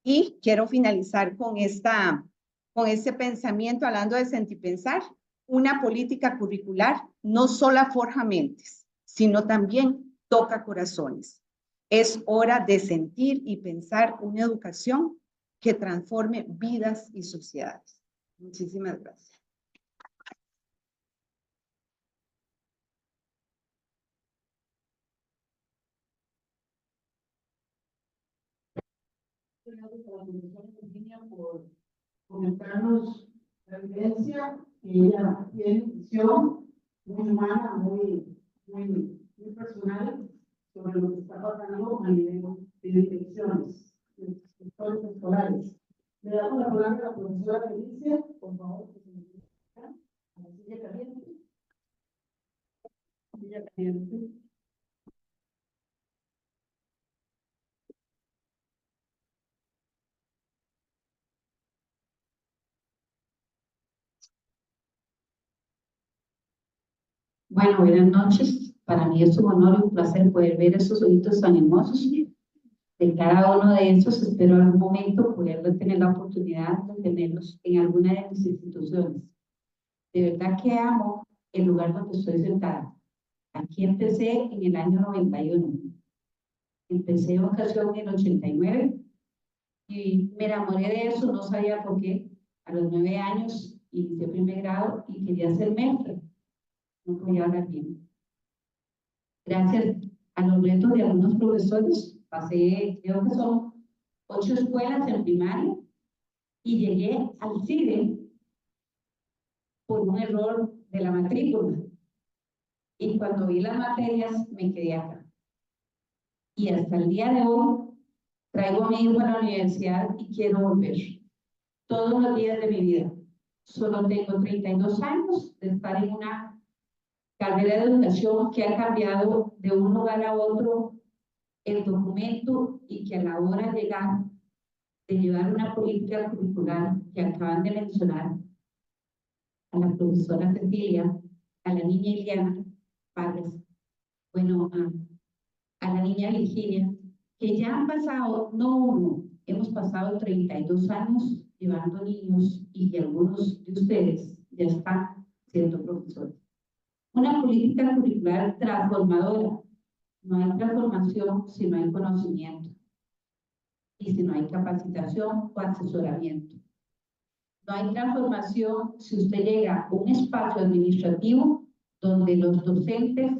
Y quiero finalizar con este pensamiento, hablando de sentipensar. Una política curricular no solo forja mentes, sino también toca corazones. Es hora de sentir y pensar una educación que transforme vidas y sociedades. Muchísimas gracias. Gracias a la Comisión de Virginia por comentarnos la evidencia que ella tiene, visión muy humana, muy personal sobre lo que está pasando a nivel de direcciones, de sectores escolares. Le damos la palabra a la profesora Felicia, por favor, que se me diga a la silla caliente. Silla caliente. Bueno, buenas noches. Para mí es un honor y un placer poder ver esos ojitos tan hermosos. De cada uno de estos, espero en algún momento poder tener la oportunidad de tenerlos en alguna de mis instituciones. De verdad que amo el lugar donde estoy sentada. Aquí empecé en el año 91. Empecé educación en el 89 y me enamoré de eso, no sabía por qué. A los 9 años inicié primer grado y quería ser maestra. No podía hablar bien. Gracias a los retos de algunos profesores, pasé, creo que son 8 escuelas en primaria y llegué al CIDE por un error de la matrícula. Y cuando vi las materias, me quedé acá. Y hasta el día de hoy, traigo a mi hijo a la universidad y quiero volver. Todos los días de mi vida. Solo tengo 32 años de estar en una carrera de educación que ha cambiado de un lugar a otro el documento y que a la hora de llegar, de llevar una política curricular que acaban de mencionar, a la profesora Cecilia, a la niña Iliana Vargas, bueno, a la niña Virginia, que ya han pasado, no uno, hemos pasado 32 años llevando niños y que algunos de ustedes ya están siendo profesores. Una política curricular transformadora. No hay transformación si no hay conocimiento y si no hay capacitación o asesoramiento. No hay transformación si usted llega a un espacio administrativo donde los docentes,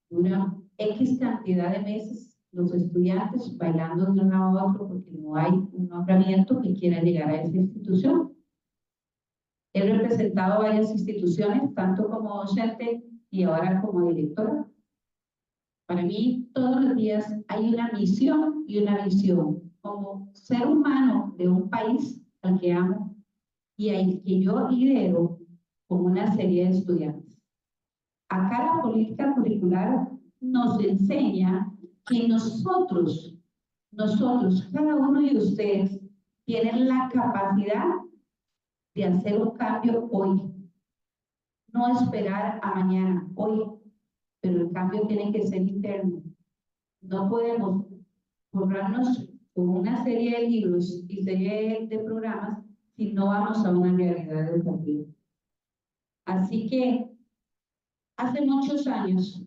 una X cantidad de meses, los estudiantes bailando de un lado a otro porque no hay un nombramiento que quiera llegar a esa institución. He representado varias instituciones, tanto como docente y ahora como directora. Para mí, todos los días hay una misión y una visión como ser humano de un país al que amo y al que yo lidero con una serie de estudiantes. Acá la política curricular nos enseña que nosotros, cada uno de ustedes, tienen la capacidad de hacer un cambio hoy. No esperar a mañana, hoy. Pero el cambio tiene que ser interno. No podemos borrarnos con una serie de libros y serie de programas si no vamos a una realidad educativa. Así que hace muchos años,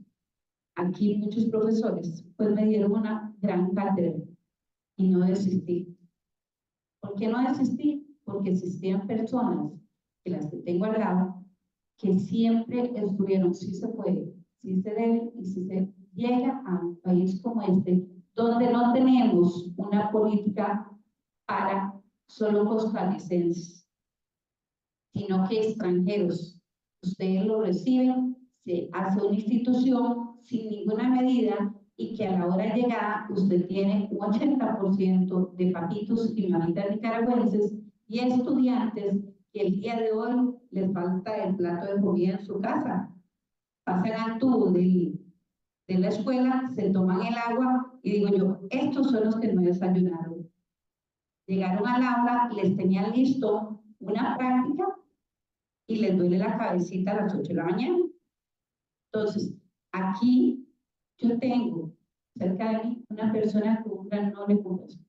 aquí muchos profesores, pues me dieron una gran cátedra y no desistí. ¿Por qué no desistí? Porque existían personas, que las que tengo al lado, que siempre estuvieron, sí se puede, sí se debe y sí se llega a un país como este, donde no tenemos una política para solo costarricenses, sino que extranjeros. Ustedes lo reciben, se hace una institución sin ninguna medida y que a la hora de llegar usted tiene un 80% de papitos y mamitas nicaragüenses y estudiantes que el día de hoy les falta el plato de comida en su casa. Pasan al tubo de la escuela, se toman el agua y digo yo, estos son los que no desayunaron. Llegaron al aula, les tenían listo una práctica y les duele la cabecita a las 8 de la mañana. Entonces, aquí yo tengo cerca de mí una persona con un gran no le conozco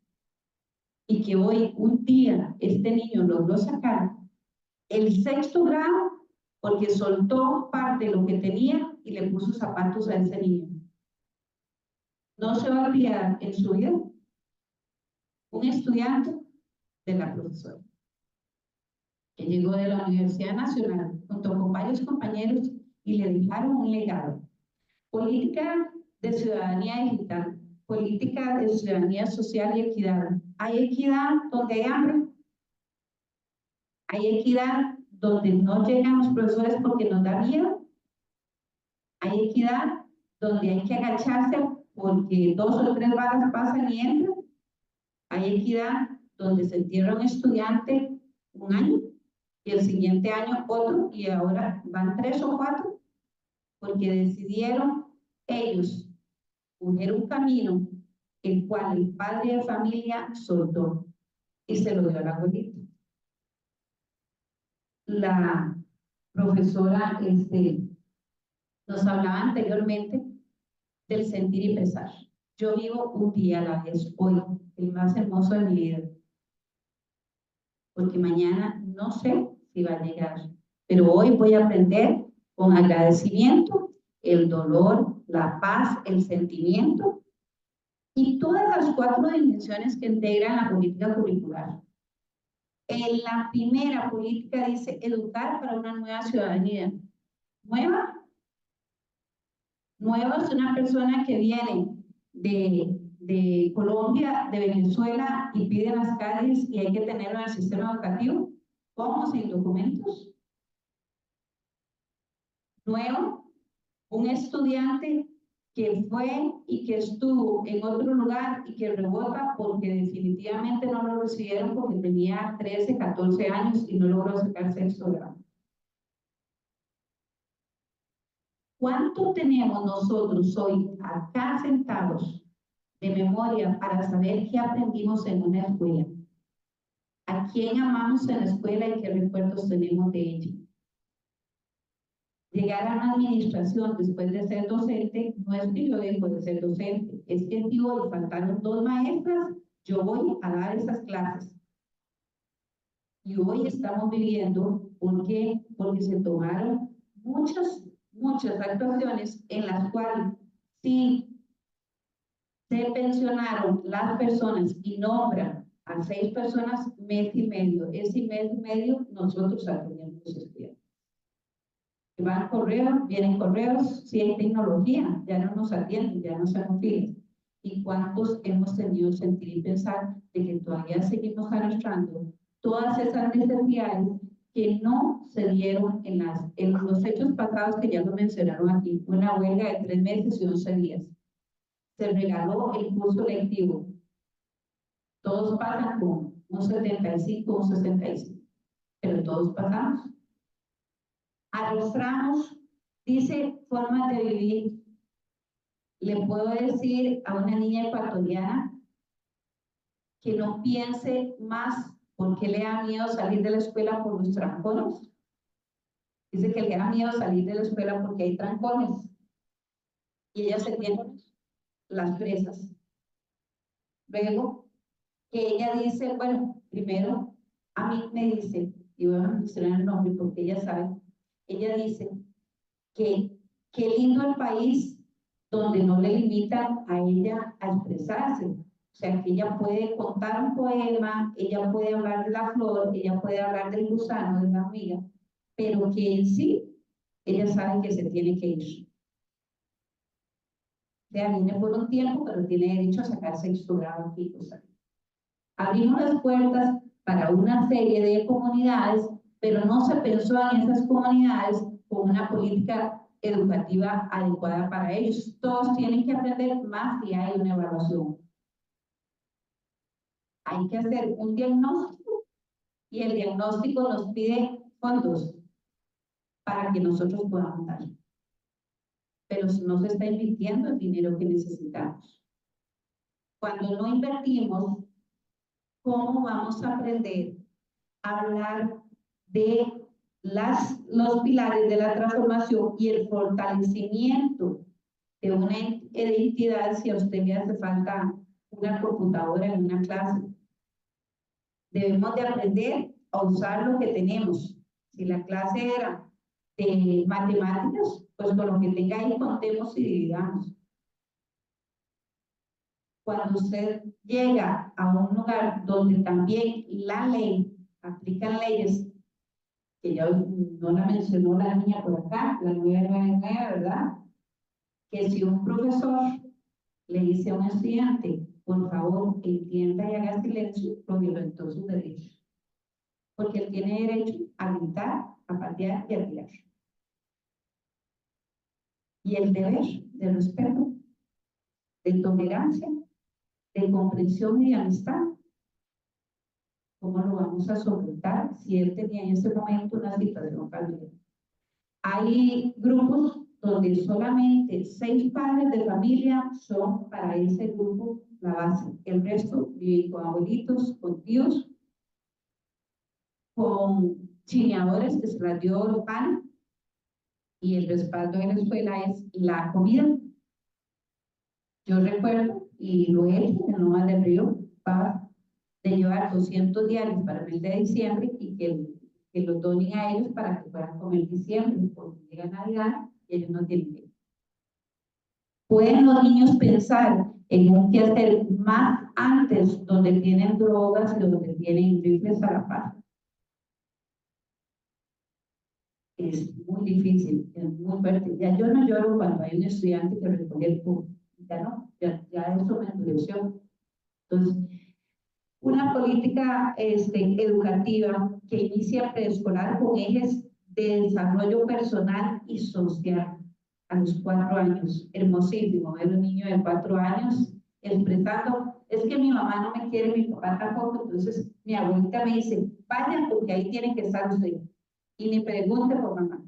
y que hoy, un día, este niño logró sacar el 6º grado porque soltó parte de lo que tenía y le puso zapatos a ese niño. No se va a olvidar en su vida un estudiante de la profesora que llegó de la Universidad Nacional junto con varios compañeros y le dejaron un legado. Política de ciudadanía digital, política de ciudadanía social y equidad. ¿Hay equidad donde hay hambre? ¿Hay equidad donde no llegan los profesores porque nos da miedo? ¿Hay equidad donde hay que agacharse porque 2 o 3 balas pasan y entran? ¿Hay equidad donde se entierra un estudiante un año y el siguiente año otro y ahora van 3 o 4? Porque decidieron ellos coger un camino el cual el padre de familia soltó y se lo dio a la abuelita. La profesora nos hablaba anteriormente del sentir y pesar. Yo vivo un día a la vez hoy, el más hermoso de mi vida, porque mañana no sé si va a llegar, pero hoy voy a aprender con agradecimiento el dolor, la paz, el sentimiento y todas las 4 dimensiones que integran la política curricular. En la primera política dice educar para una nueva ciudadanía. Nueva es una persona que viene de Colombia, de Venezuela y pide las calles y hay que tenerlo en el sistema educativo, ¿cómo? Sin documentos. Nuevo, un estudiante que fue y que estuvo en otro lugar y que rebota porque definitivamente no lo recibieron porque tenía 13, 14 años y no logró sacar sexto grado. ¿Cuánto tenemos nosotros hoy acá sentados de memoria para saber qué aprendimos en una escuela? ¿A quién amamos en la escuela y qué recuerdos tenemos de ella? Llegar a una administración después de ser docente no es que yo dejo de ser docente, es que si hoy faltaron 2 maestras, yo voy a dar esas clases. Y hoy estamos viviendo, ¿por qué? Porque se tomaron muchas actuaciones en las cuales sí se pensionaron las personas y nombran a 6 personas mes y medio. Ese mes y medio nosotros atendemos los estudiantes. Van correos, vienen correos, si hay tecnología, ya no nos atienden, ya no se filas. ¿Y cuántos hemos tenido sentir y pensar de que todavía seguimos arrastrando todas esas necesidades que no se dieron en los hechos pasados que ya lo mencionaron aquí? Una huelga de 3 meses y 11 días. Se regaló el curso lectivo. Todos pasan con un 75, un 65, pero todos pasamos. Arrastramos, dice, formas de vivir. Le puedo decir a una niña ecuatoriana que no piense más porque le da miedo salir de la escuela por los trancones. Dice que le da miedo salir de la escuela porque hay trancones. Y ella se tiene las presas. Luego, que ella dice, bueno, primero, a mí me dice, y voy a mencionar el nombre porque ella sabe, ella dice que qué lindo el país donde no le limitan a ella a expresarse. O sea, que ella puede contar un poema, ella puede hablar de la flor, ella puede hablar del gusano, de la hormiga, pero que en sí, ella sabe que se tiene que ir. O sea, viene por un tiempo, pero tiene derecho a sacar sexto grado aquí. O sea, abrimos las puertas para una serie de comunidades, pero no se pensó en esas comunidades con una política educativa adecuada para ellos. Todos tienen que aprender más si hay una evaluación. Hay que hacer un diagnóstico y el diagnóstico nos pide fondos para que nosotros podamos dar. Pero no se está invirtiendo el dinero que necesitamos. Cuando no invertimos, ¿cómo vamos a aprender a hablar de los pilares de la transformación y el fortalecimiento de una identidad si a usted le hace falta una computadora en una clase? Debemos de aprender a usar lo que tenemos. Si la clase era de matemáticas, pues con lo que tenga ahí contemos y dividamos. Cuando usted llega a un lugar donde también la ley, aplican leyes, que ya no la mencionó la niña por acá, la 999, ¿verdad? Que si un profesor le dice a un estudiante, por favor, entienda y haga silencio, lo violentó sus derechos. Porque él tiene derecho a gritar, a patear y a tirar. Y el deber de respeto, de tolerancia, de comprensión y de amistad, ¿cómo lo vamos a soportar si él tenía en ese momento una situación familiar? Hay grupos donde solamente 6 padres de familia son para ese grupo la base. El resto viven con abuelitos, con tíos, con chineadores que se las dio el pan, y el respaldo de la escuela es la comida. Yo recuerdo, y lo he hecho en Lomas del Río, de llevar 200 diarios para el mes de diciembre y que que los donen a ellos para que puedan comer diciembre, porque llega Navidad y ellos no tienen que. ¿Pueden los niños pensar en un quehacer más antes donde tienen drogas y donde tienen rifles a la par? Es muy difícil, es muy fuerte. Ya yo no lloro cuando hay un estudiante que recoge el cubo. Ya no, ya eso me endureció. Entonces, una política educativa que inicia preescolar con ejes de desarrollo personal y social a los 4 años. Hermosísimo ver un niño de 4 años expresando, es que mi mamá no me quiere, mi papá tampoco, entonces mi abuelita me dice, vayan porque ahí tienen que estar ustedes. Y ni pregunte por mamá.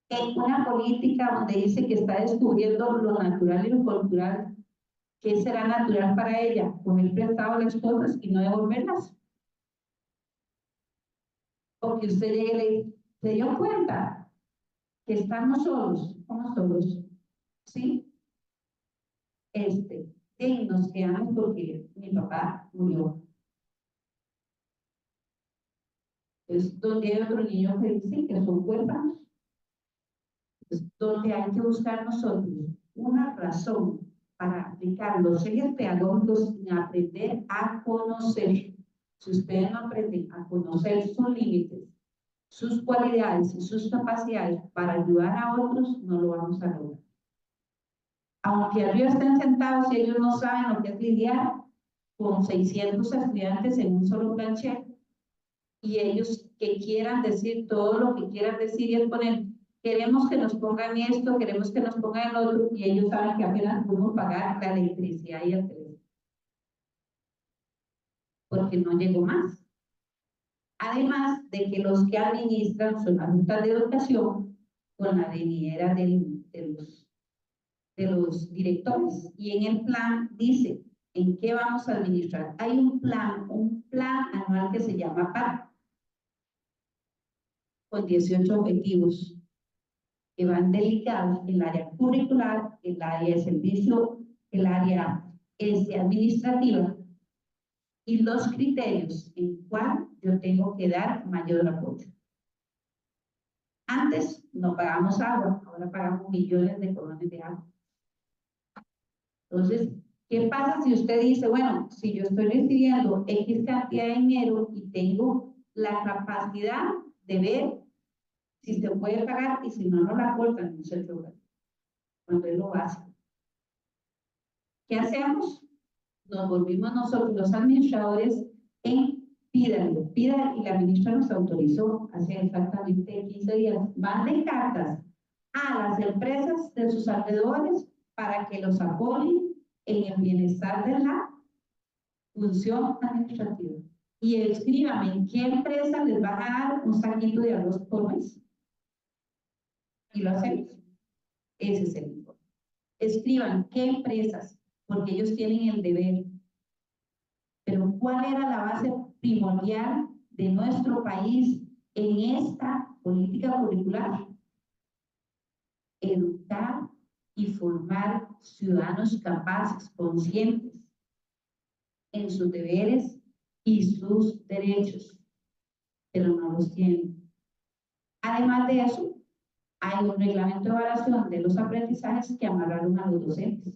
En una política donde dice que está descubriendo lo natural y lo cultural, ¿qué será natural para ella? Coger prestado las cosas y no devolverlas. Porque usted llegue y le dice, ¿se dio cuenta que estamos solos? ¿Cómo solos? ¿Sí? Y nos quedamos porque mi papá murió. Es donde hay otro niño que dice que son huérfanos. Es donde hay que buscar nosotros una razón para aplicar los ejes pedagógicos y aprender a conocer. Si ustedes no aprenden a conocer sus límites, sus cualidades y sus capacidades para ayudar a otros, no lo vamos a lograr. Aunque arriba estén sentados y ellos no saben lo que es lidiar con 600 estudiantes en un solo plancher, y ellos que quieran decir todo lo que quieran decir y exponer, queremos que nos pongan esto, queremos que nos pongan el otro, y ellos saben que apenas podemos pagar la electricidad y el teléfono, porque no llegó más. Además de que los que administran son las juntas de educación con la venidera de los directores. Y en el plan dice en qué vamos a administrar. Hay un plan anual que se llama PAC, con 18 objetivos que van delicados en el área curricular, el área de servicio, el área administrativa y los criterios en cuál yo tengo que dar mayor apoyo. Antes no pagamos agua, ahora pagamos millones de colones de agua. Entonces, ¿qué pasa si usted dice, bueno, si yo estoy recibiendo X cantidad de dinero y tengo la capacidad de ver si se puede pagar y si no, no la cortan en un centro educativo, cuando es lo básico? ¿Qué hacemos? Nos volvimos nosotros los administradores en pídalo, y la ministra nos autorizó hace exactamente 15 días, manden cartas a las empresas de sus alrededores para que los apoyen en el bienestar de la función administrativa. Y escríbanme en qué empresa les van a dar un saquito de arroz por mes. Y lo hacemos. Ese es el informe. Escriban qué empresas, porque ellos tienen el deber. Pero ¿cuál era la base primordial de nuestro país en esta política curricular? Educar y formar ciudadanos capaces, conscientes en sus deberes y sus derechos, pero no los tienen. Además de eso, hay un reglamento de evaluación de los aprendizajes que amarraron a los docentes.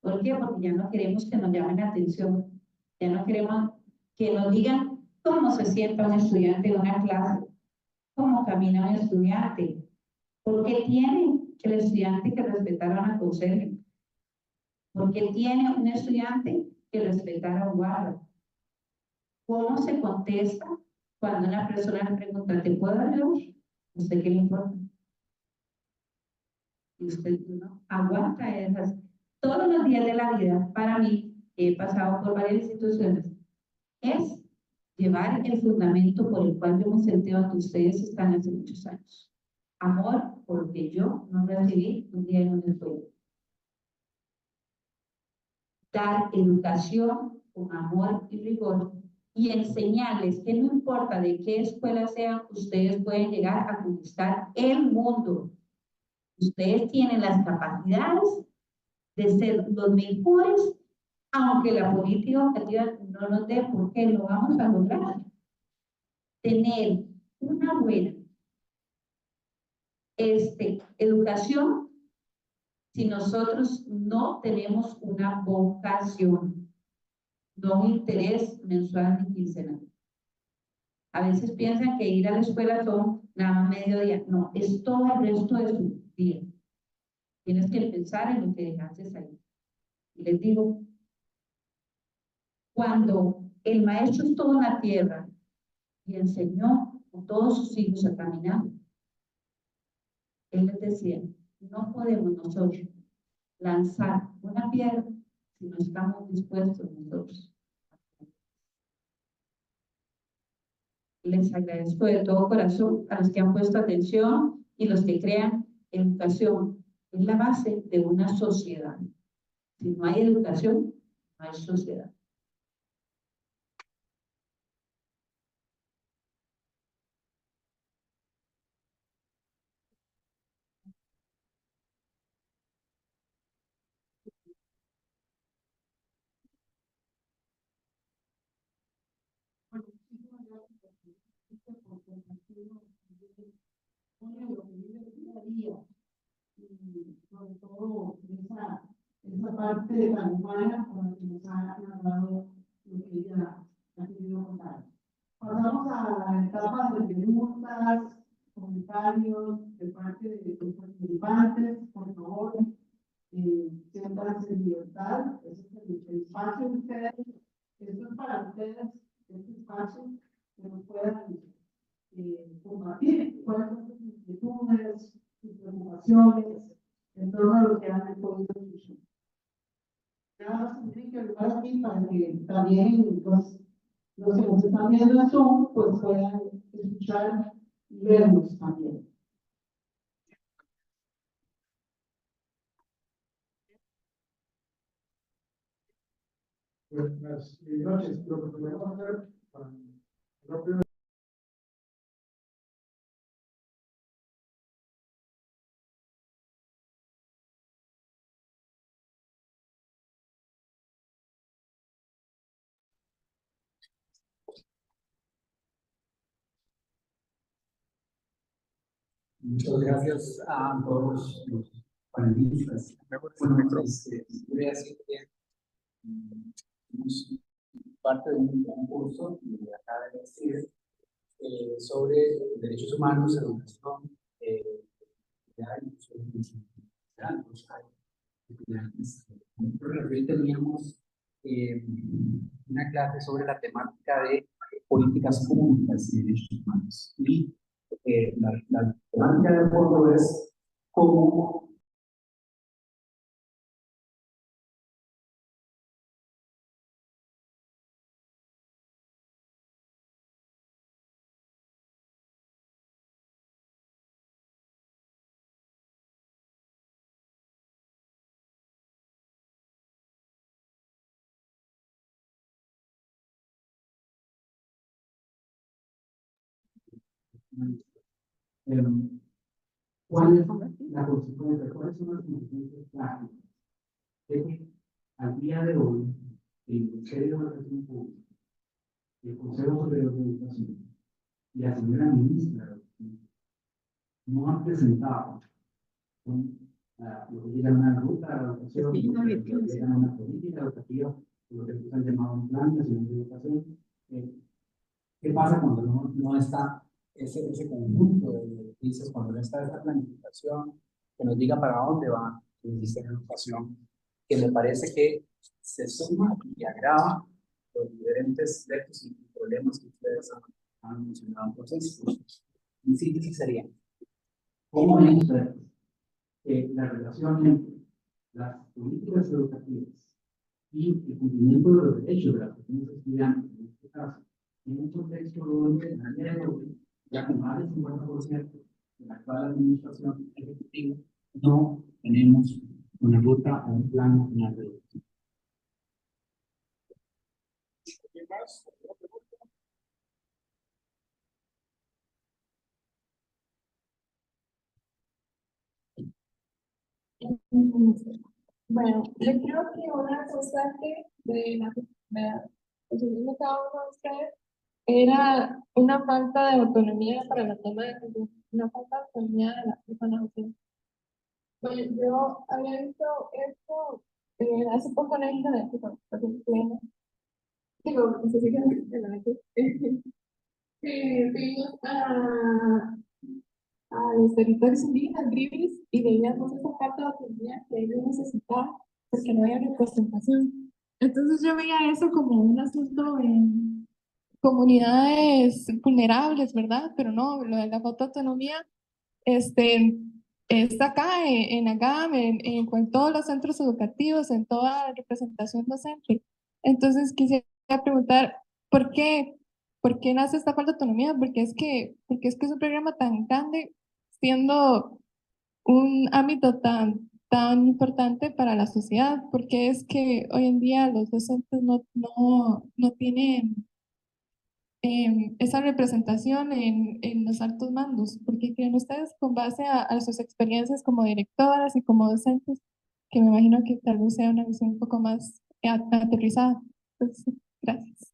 ¿Por qué? Porque ya no queremos que nos llamen la atención, ya no queremos que nos digan cómo se sienta un estudiante en una clase, cómo camina un estudiante, por qué tiene el estudiante que respetar a una conserje, por qué tiene un estudiante que respetar a un guarda, cómo se contesta cuando una persona le pregunta, ¿te puedo ayudar? ¿Usted qué le importa? Y usted no aguanta esas. Todos los días de la vida, para mí, he pasado por varias instituciones, es llevar el fundamento por el cual yo me senté donde ustedes están hace muchos años. Amor, porque yo no recibí un día en una escuela. Dar educación con amor y rigor y enseñarles que no importa de qué escuela sean, ustedes pueden llegar a conquistar el mundo. Ustedes tienen las capacidades de ser los mejores, aunque la política educativa no nos dé, porque lo vamos a lograr. Tener una buena educación si nosotros no tenemos una vocación, no un interés mensual ni quincenal. A veces piensan que ir a la escuela son nada más mediodía. No, es todo el resto de su día. Tienes que pensar en lo que dejaste ahí. Y les digo, cuando el maestro estuvo en la tierra y enseñó a todos sus hijos a caminar, él les decía, no podemos nosotros lanzar una piedra si no estamos dispuestos nosotros. Les agradezco de todo corazón a los que han puesto atención y los que crean educación. Es la base de una sociedad. Si no hay educación, no hay sociedad. Sobre todo esa parte de la humana con la que nos ha narrado lo que ella ha querido contar. Pasamos a la etapa de preguntas, comentarios de parte de los participantes. Por favor, siéntanse en libertad. Ese es el espacio de ustedes. Esto es para ustedes, este espacio que nos puedan compartir cuáles son sus inquietudes, sus preocupaciones en torno a lo que han podido escuchar. Nada más tendría que hablar aquí para que también los que nos están viendo en Zoom pues puedan escuchar y vernos también. Buenas noches. Lo que podemos hacer muchas gracias a todos los panelistas. Bueno, voy a decir que somos parte de un curso de acá de CIDE sobre derechos humanos, educación, hoy teníamos una clase sobre la temática de políticas públicas y derechos humanos. Y la temática de fondo es cómo ¿cuál es la consecuencia? ¿Cuáles son las consecuencias prácticas de que al día de hoy el Ministerio de Educación Pública, el Consejo Superior de Educación y la señora ministra no han presentado lo que llaman una ruta de la educación, lo que llaman una política educativa, lo que se han llamado un plan nacional de educación? ¿Qué pasa cuando no está ese conjunto de directrices, cuando no está esa planificación que nos diga para dónde va el Ministerio de Educación, que me parece que se suma y agrava los diferentes retos y problemas que ustedes han mencionado? Entonces, en síntesis sería, ¿cómo ven ustedes que la relación entre las políticas educativas y el cumplimiento de los derechos de las personas estudiantes, en este caso, en un contexto donde en el día de hoy, ya con más del 50% de la actual administración ejecutiva, no tenemos una ruta o un plan nacional de educación? Bueno, yo creo que una cosa que de pues de cada uno de ustedes, era una falta de autonomía para la toma de decisiones, una falta de autonomía de las personas ausentes. Bueno, yo había visto esto hace poco en el internet, digo, no sé si en la noche, fuimos a los territorios indígenas libres y veíamos esa falta de autonomía que ellos necesitaban porque no había representación. Entonces yo veía eso como un asunto en comunidades vulnerables, ¿verdad? Pero no, lo de la falta de autonomía está acá en AGAM, en todos los centros educativos, en toda representación docente. Entonces quisiera preguntar, ¿por qué? ¿Por qué nace esta falta de autonomía? Porque es que es un programa tan grande, siendo un ámbito tan importante para la sociedad, porque es que hoy en día los docentes no tienen esa representación en los altos mandos, porque creen ustedes con base a sus experiencias como directoras y como docentes, que me imagino que tal vez sea una visión un poco más aterrizada. Entonces, gracias.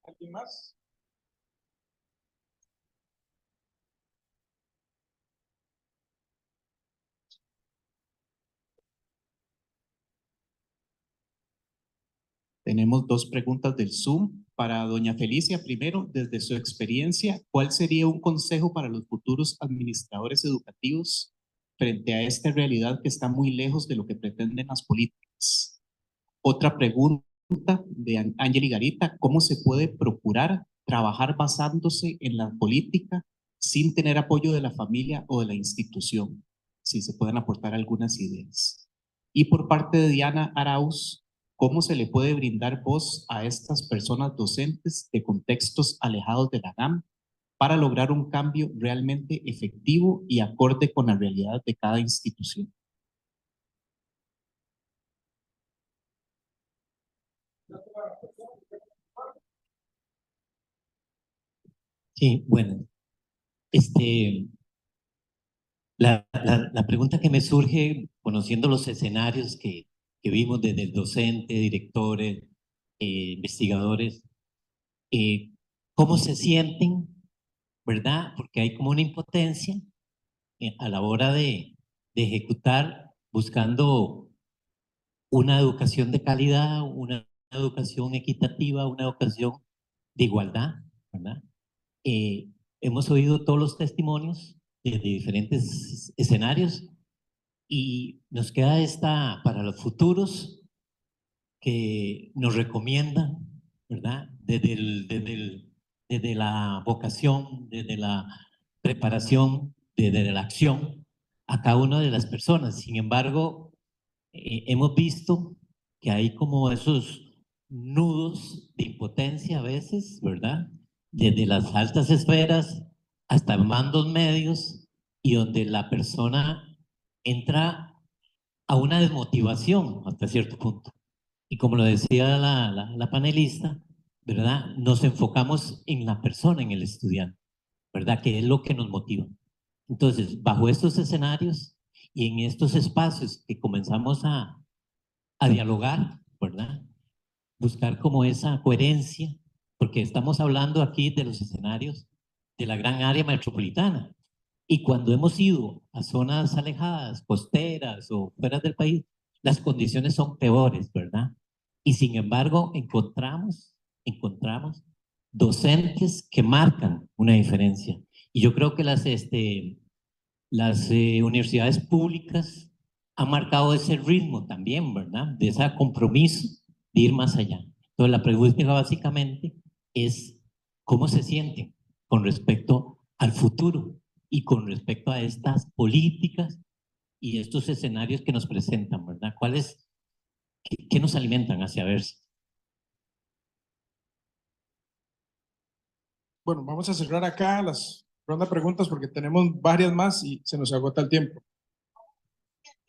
¿Alguien más? Tenemos dos preguntas del Zoom. Para doña Felicia, primero, desde su experiencia, ¿cuál sería un consejo para los futuros administradores educativos frente a esta realidad que está muy lejos de lo que pretenden las políticas? Otra pregunta de Ángel Garita, ¿cómo se puede procurar trabajar basándose en la política sin tener apoyo de la familia o de la institución? Si se pueden aportar algunas ideas. Y por parte de Diana Arauz, ¿cómo se le puede brindar voz a estas personas docentes de contextos alejados de la GAM para lograr un cambio realmente efectivo y acorde con la realidad de cada institución? Sí, bueno, la pregunta que me surge, conociendo los escenarios que vimos desde el docente, directores, investigadores, ¿cómo se sienten, verdad? Porque hay como una impotencia a la hora de ejecutar, buscando una educación de calidad, una educación equitativa, una educación de igualdad, ¿verdad? Hemos oído todos los testimonios de diferentes escenarios y nos queda esta para los futuros que nos recomiendan, ¿verdad? Desde la vocación, desde la preparación, desde la acción a cada una de las personas. Sin embargo, hemos visto que hay como esos nudos de impotencia a veces, ¿verdad? Desde las altas esferas hasta mandos medios y donde la persona entra a una desmotivación hasta cierto punto. Y como lo decía la panelista, ¿verdad? Nos enfocamos en la persona, en el estudiante, ¿verdad? Que es lo que nos motiva. Entonces, bajo estos escenarios y en estos espacios que comenzamos a dialogar, ¿verdad? Buscar como esa coherencia, porque estamos hablando aquí de los escenarios de la gran área metropolitana. Y cuando hemos ido a zonas alejadas, costeras o fuera del país, las condiciones son peores, ¿verdad? Y sin embargo, encontramos docentes que marcan una diferencia. Y yo creo que las universidades públicas han marcado ese ritmo también, ¿verdad? De ese compromiso de ir más allá. Entonces, la pregunta básicamente es cómo se sienten con respecto al futuro y con respecto a estas políticas y estos escenarios que nos presentan, ¿verdad? ¿Qué nos alimentan hacia verse? Bueno, vamos a cerrar acá las ronda de preguntas porque tenemos varias más y se nos agota el tiempo.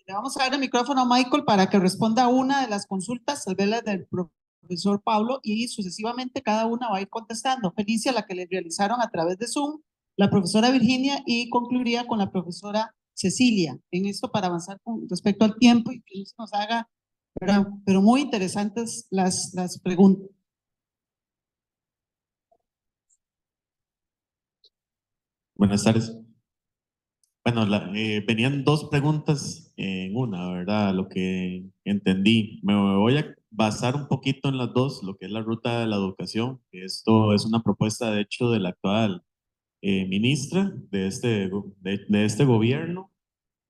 Le vamos a dar el micrófono a Michael para que responda a una de las consultas, tal vez la del profesor Pablo, y sucesivamente cada una va a ir contestando. Felicia, la que le realizaron a través de Zoom, la profesora Virginia, y concluiría con la profesora Cecilia. En esto para avanzar con respecto al tiempo y que no se nos haga ¿verdad? Pero muy interesantes las preguntas. Buenas tardes. Bueno, venían dos preguntas en una, ¿verdad? Lo que entendí. Me voy a basar un poquito en las dos, lo que es la ruta de la educación. Esto es una propuesta, de hecho, de la actual ministra de este gobierno,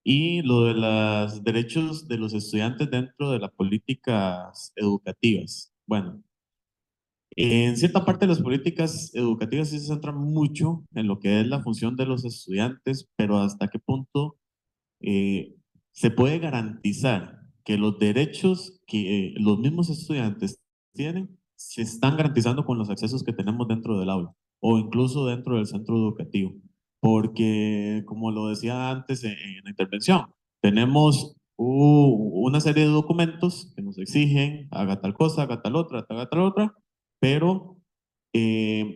y lo de los derechos de los estudiantes dentro de las políticas educativas. Bueno, en cierta parte de las políticas educativas sí se centran mucho en lo que es la función de los estudiantes, pero hasta qué punto se puede garantizar que los derechos que los mismos estudiantes tienen se están garantizando con los accesos que tenemos dentro del aula o incluso dentro del centro educativo. Porque, como lo decía antes en la intervención, tenemos una serie de documentos que nos exigen haga tal cosa, haga tal otra, pero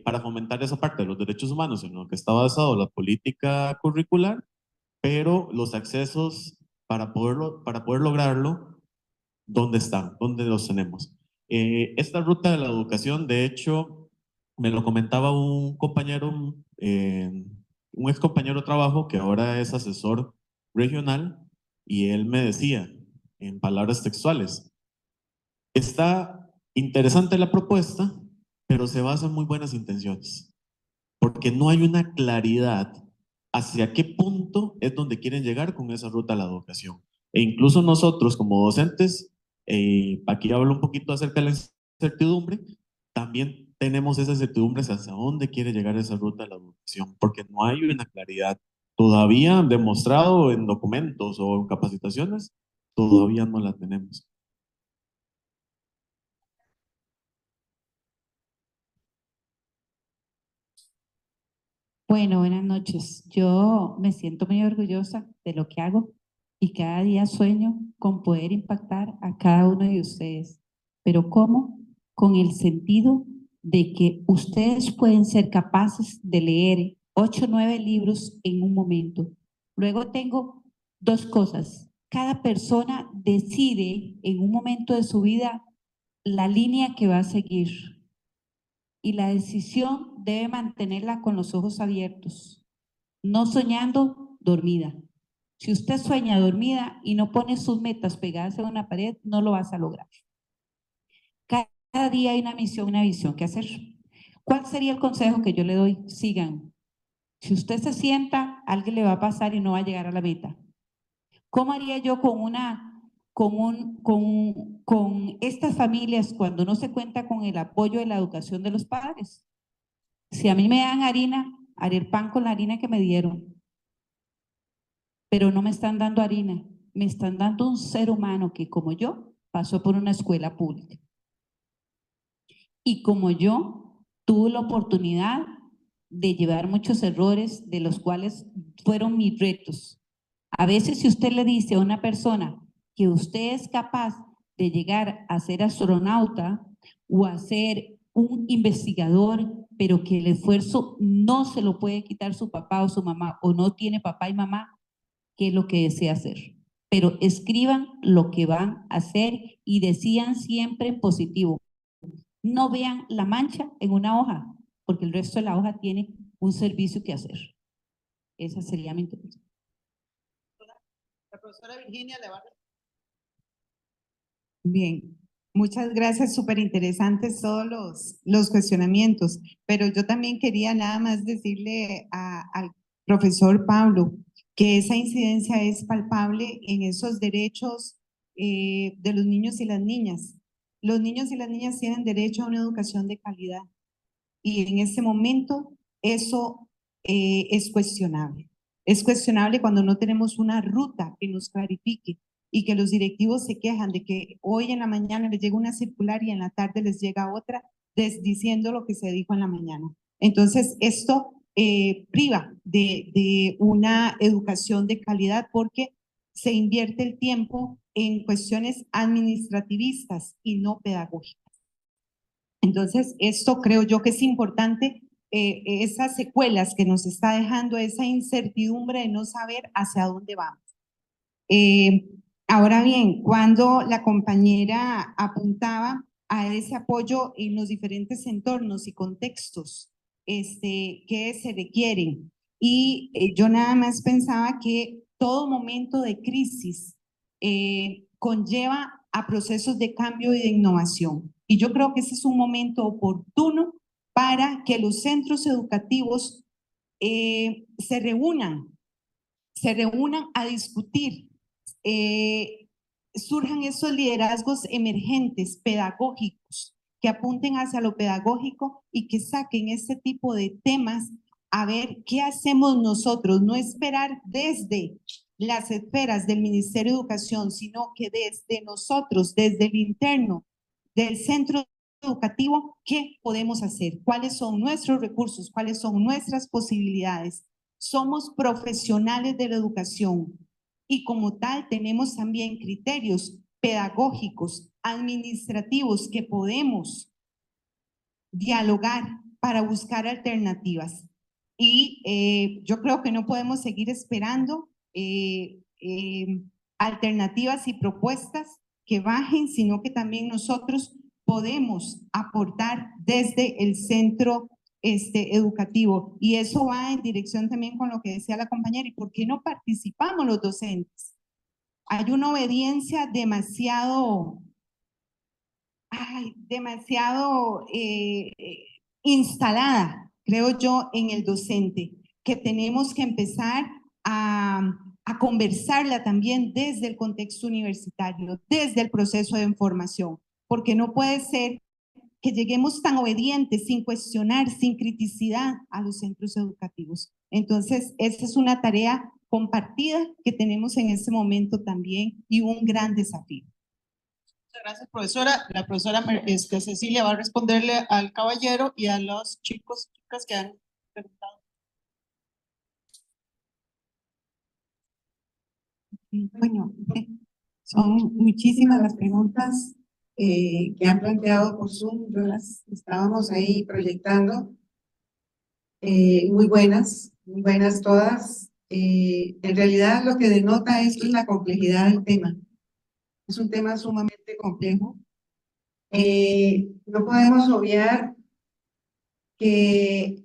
para fomentar esa parte de los derechos humanos en lo que está basado la política curricular, pero los accesos para poder lograrlo, ¿dónde están? ¿Dónde los tenemos? Esta ruta de la educación, de hecho, me lo comentaba un compañero, un ex compañero de trabajo que ahora es asesor regional, y él me decía, en palabras textuales, está interesante la propuesta, pero se basa en muy buenas intenciones, porque no hay una claridad hacia qué punto es donde quieren llegar con esa ruta a la educación. E incluso nosotros como docentes, aquí hablo un poquito acerca de la incertidumbre, también tenemos esa incertidumbre hacia dónde quiere llegar esa ruta a la educación, porque no hay una claridad todavía demostrado en documentos o en capacitaciones, todavía no la tenemos. Bueno, buenas noches. Yo me siento muy orgullosa de lo que hago y cada día sueño con poder impactar a cada uno de ustedes. ¿Pero cómo? Con el sentido de que ustedes pueden ser capaces de leer 8 o 9 libros en un momento. Luego tengo dos cosas. Cada persona decide en un momento de su vida la línea que va a seguir. Y la decisión debe mantenerla con los ojos abiertos, no soñando dormida. Si usted sueña dormida y no pone sus metas pegadas en una pared, no lo vas a lograr. Cada día hay una misión, una visión que hacer. ¿Cuál sería el consejo que yo le doy? Sigan. Si usted se sienta, alguien le va a pasar y no va a llegar a la meta. ¿Cómo haría yo con estas familias cuando no se cuenta con el apoyo de la educación de los padres? Si a mí me dan harina, haré el pan con la harina que me dieron. Pero no me están dando harina, me están dando un ser humano que, como yo, pasó por una escuela pública. Y como yo, tuve la oportunidad de llevar muchos errores, de los cuales fueron mis retos. A veces, si usted le dice a una persona que usted es capaz de llegar a ser astronauta o a ser un investigador, pero que el esfuerzo no se lo puede quitar su papá o su mamá, o no tiene papá y mamá, ¿qué es lo que desea hacer? Pero escriban lo que van a hacer y decidan siempre en positivo. No vean la mancha en una hoja, porque el resto de la hoja tiene un servicio que hacer. Esa sería mi intervención. La profesora Virginia le va a... Bien, muchas gracias, súper interesantes todos los cuestionamientos, pero yo también quería nada más decirle al profesor Pablo que esa incidencia es palpable en esos derechos de los niños y las niñas. Los niños y las niñas tienen derecho a una educación de calidad y en este momento eso es cuestionable. Es cuestionable cuando no tenemos una ruta que nos clarifique y que los directivos se quejan de que hoy en la mañana les llega una circular y en la tarde les llega otra diciendo lo que se dijo en la mañana. Entonces, esto priva de una educación de calidad porque se invierte el tiempo en cuestiones administrativistas y no pedagógicas. Entonces, esto creo yo que es importante, esas secuelas que nos está dejando esa incertidumbre de no saber hacia dónde vamos. Ahora bien, cuando la compañera apuntaba a ese apoyo en los diferentes entornos y contextos que se requieren, y yo nada más pensaba que todo momento de crisis conlleva a procesos de cambio y de innovación. Y yo creo que ese es un momento oportuno para que los centros educativos se reúnan a discutir, surjan esos liderazgos emergentes, pedagógicos, que apunten hacia lo pedagógico y que saquen este tipo de temas a ver qué hacemos nosotros, no esperar desde las esferas del Ministerio de Educación, sino que desde nosotros, desde el interno del centro educativo, ¿qué podemos hacer? ¿Cuáles son nuestros recursos? ¿Cuáles son nuestras posibilidades? Somos profesionales de la educación y como tal tenemos también criterios pedagógicos, administrativos que podemos dialogar para buscar alternativas. Y yo creo que no podemos seguir esperando alternativas y propuestas que bajen, sino que también nosotros podemos aportar desde el centro educativo. Y eso va en dirección también con lo que decía la compañera. ¿Y por qué no participamos los docentes? Hay una obediencia demasiado instalada, creo yo, en el docente, que tenemos que empezar a conversarla también desde el contexto universitario, desde el proceso de formación, porque no puede ser que lleguemos tan obedientes, sin cuestionar, sin criticidad a los centros educativos. Entonces, esa es una tarea compartida que tenemos en este momento también y un gran desafío. Muchas gracias, profesora. La profesora Cecilia va a responderle al caballero y a los chicos y chicas que han preguntado. Bueno, son muchísimas las preguntas que han planteado por Zoom. Yo las estábamos ahí proyectando. Muy buenas todas. En realidad lo que denota esto es la complejidad del tema. Es un tema sumamente complejo. No podemos obviar que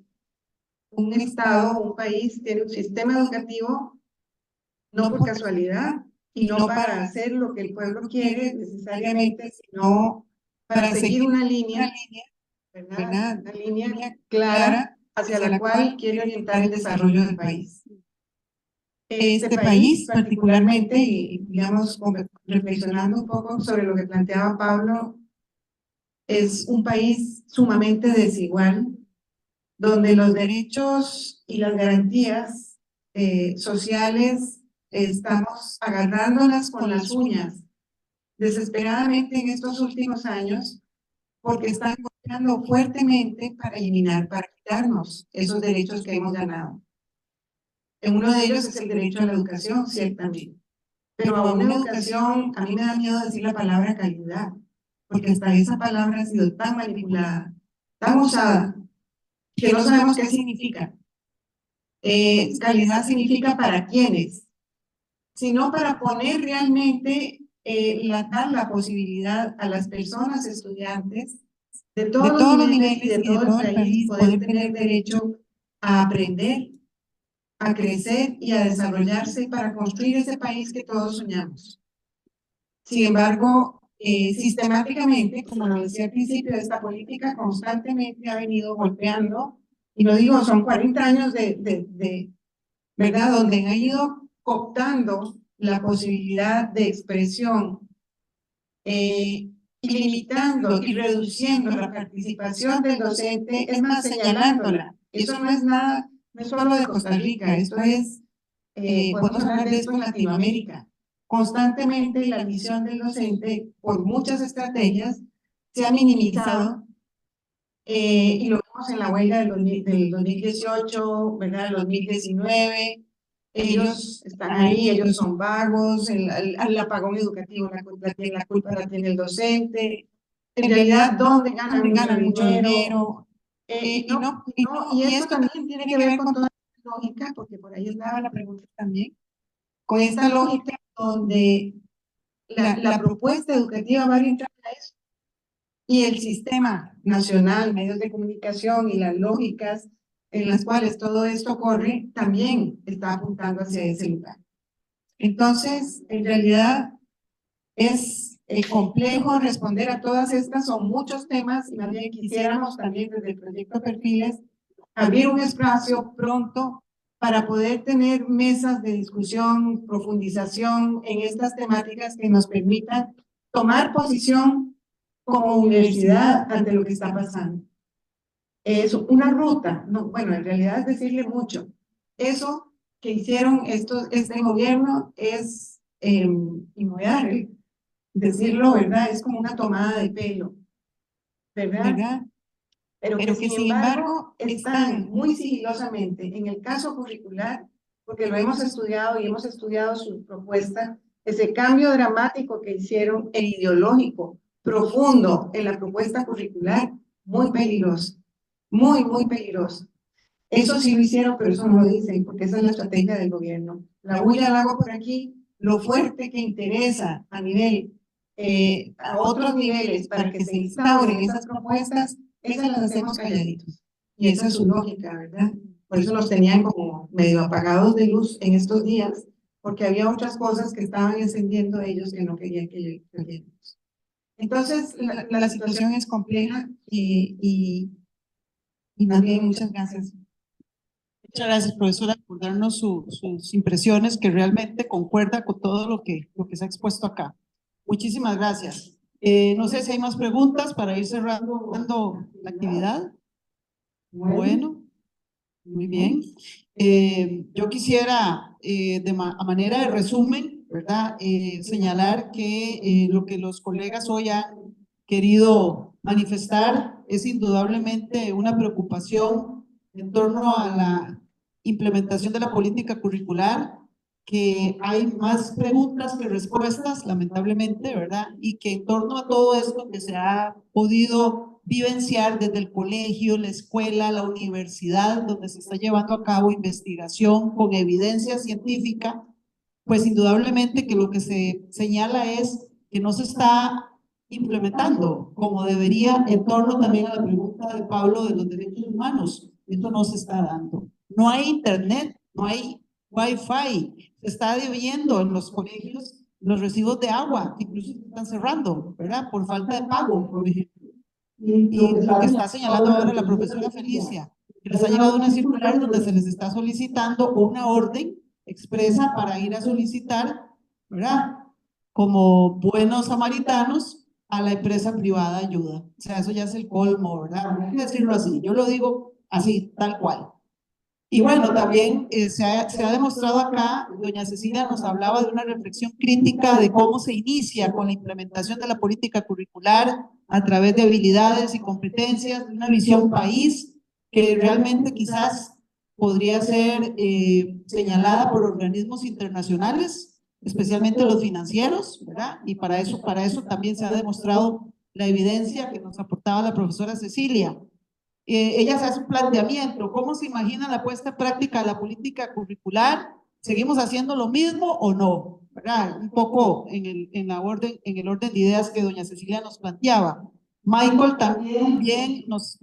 un estado, un país tiene un sistema educativo no por casualidad y no para hacer lo que el pueblo quiere necesariamente, sino para seguir una línea, ¿verdad? Una línea clara hacia la cual quiere orientar el desarrollo del país. Este país particularmente, y digamos, reflexionando un poco sobre lo que planteaba Pablo, es un país sumamente desigual, donde los derechos y las garantías sociales estamos agarrándolas con las uñas desesperadamente en estos últimos años, porque están golpeando fuertemente para eliminar, para quitarnos esos derechos que hemos ganado. Uno de ellos es el derecho a la educación, ciertamente. Pero a una educación, a mí me da miedo decir la palabra calidad, porque hasta esa palabra ha sido tan manipulada, tan usada, que no sabemos qué significa. Calidad significa para quiénes, sino para poner realmente, dar la posibilidad a las personas estudiantes de todos los niveles y de todo el país poder tener derecho a aprender, a crecer y a desarrollarse para construir ese país que todos soñamos. Sin embargo, sistemáticamente, como lo decía al principio, esta política constantemente ha venido golpeando, y lo digo, son 40 años ¿verdad?, donde han ido cooptando la posibilidad de expresión, y limitando y reduciendo la participación del docente, es más, señalándola. Eso no es nada, no es solo de Costa Rica, esto es, podemos hablar de esto en Latinoamérica. Constantemente la misión del docente, por muchas estrategias, se ha minimizado, y lo vemos en la huelga del 2018, ¿verdad?, el 2019, ellos están ahí, ellos son vagos, el apagón educativo, la culpa la tiene el docente. En realidad, ¿dónde ganan mucho dinero? Y esto también tiene que ver con toda la lógica, porque por ahí estaba la pregunta también, con esta lógica donde la propuesta educativa va orientada a eso. Y el sistema nacional, medios de comunicación y las lógicas en las cuales todo esto corre, también está apuntando hacia ese lugar. Entonces, en realidad, es complejo responder a todas estas, son muchos temas, y más bien quisiéramos también desde el proyecto Perfiles abrir un espacio pronto para poder tener mesas de discusión, profundización en estas temáticas que nos permitan tomar posición como universidad ante lo que está pasando. Es una ruta, no, bueno, en realidad es decirle mucho. Eso que hicieron este gobierno es, y me voy a decirlo, ¿verdad? Es como una tomada de pelo, ¿verdad? Pero que sin embargo están muy sigilosamente en el caso curricular, porque lo hemos estudiado y hemos estudiado su propuesta, ese cambio dramático que hicieron e ideológico, profundo en la propuesta curricular, muy peligroso, muy, muy peligroso. Eso sí lo hicieron, pero eso no lo dicen, porque esa es la estrategia del gobierno. La bulla la hago por aquí, lo fuerte que interesa a nivel, a otros niveles para que se instauren esas propuestas, esas las hacemos calladitos. Y esa es su lógica, ¿verdad? Por eso nos tenían como medio apagados de luz en estos días, porque había otras cosas que estaban encendiendo ellos que no querían que creyéramos. Entonces, la situación es compleja y más bien muchas gracias. Muchas gracias, profesora, por darnos sus impresiones, que realmente concuerda con todo lo que se ha expuesto acá. Muchísimas gracias. No sé si hay más preguntas para ir cerrando la actividad. Bueno, muy bien. Yo quisiera, a manera de resumen, ¿verdad? Señalar que lo que los colegas hoy han querido manifestar es indudablemente una preocupación en torno a la implementación de la política curricular, que hay más preguntas que respuestas, lamentablemente, ¿verdad? Y que en torno a todo esto que se ha podido vivenciar desde el colegio, la escuela, la universidad, donde se está llevando a cabo investigación con evidencia científica, pues indudablemente que lo que se señala es que no se está implementando como debería, en torno también a la pregunta de Pablo de los derechos humanos. Esto no se está dando. No hay internet, no hay wifi, se está debiendo en los colegios los recibos de agua, que incluso se están cerrando, ¿verdad? Por falta de pago, por ejemplo. Y lo que está señalando ahora la profesora Felicia, que les ha llegado una circular donde se les está solicitando una orden expresa para ir a solicitar, ¿verdad? Como buenos samaritanos a la empresa privada ayuda. O sea, eso ya es el colmo, ¿verdad? Hay que decirlo así, yo lo digo así, tal cual. Y bueno, también se ha demostrado acá, doña Cecilia nos hablaba de una reflexión crítica de cómo se inicia con la implementación de la política curricular a través de habilidades y competencias, de una visión país que realmente quizás podría ser señalada por organismos internacionales, especialmente los financieros, ¿verdad? Y para eso también se ha demostrado la evidencia que nos aportaba la profesora Cecilia. Ella se hace un planteamiento, ¿cómo se imagina la puesta en práctica de la política curricular? ¿Seguimos haciendo lo mismo o no? ¿Verdad? Un poco en el orden de ideas que doña Cecilia nos planteaba. Michael también nos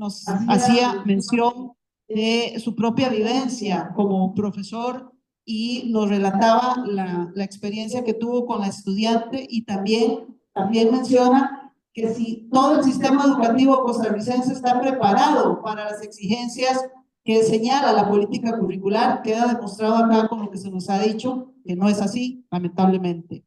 hacía mención de su propia vivencia como profesor y nos relataba la experiencia que tuvo con la estudiante, y también menciona que si todo el sistema educativo costarricense está preparado para las exigencias que señala la política curricular, queda demostrado acá con lo que se nos ha dicho, que no es así, lamentablemente.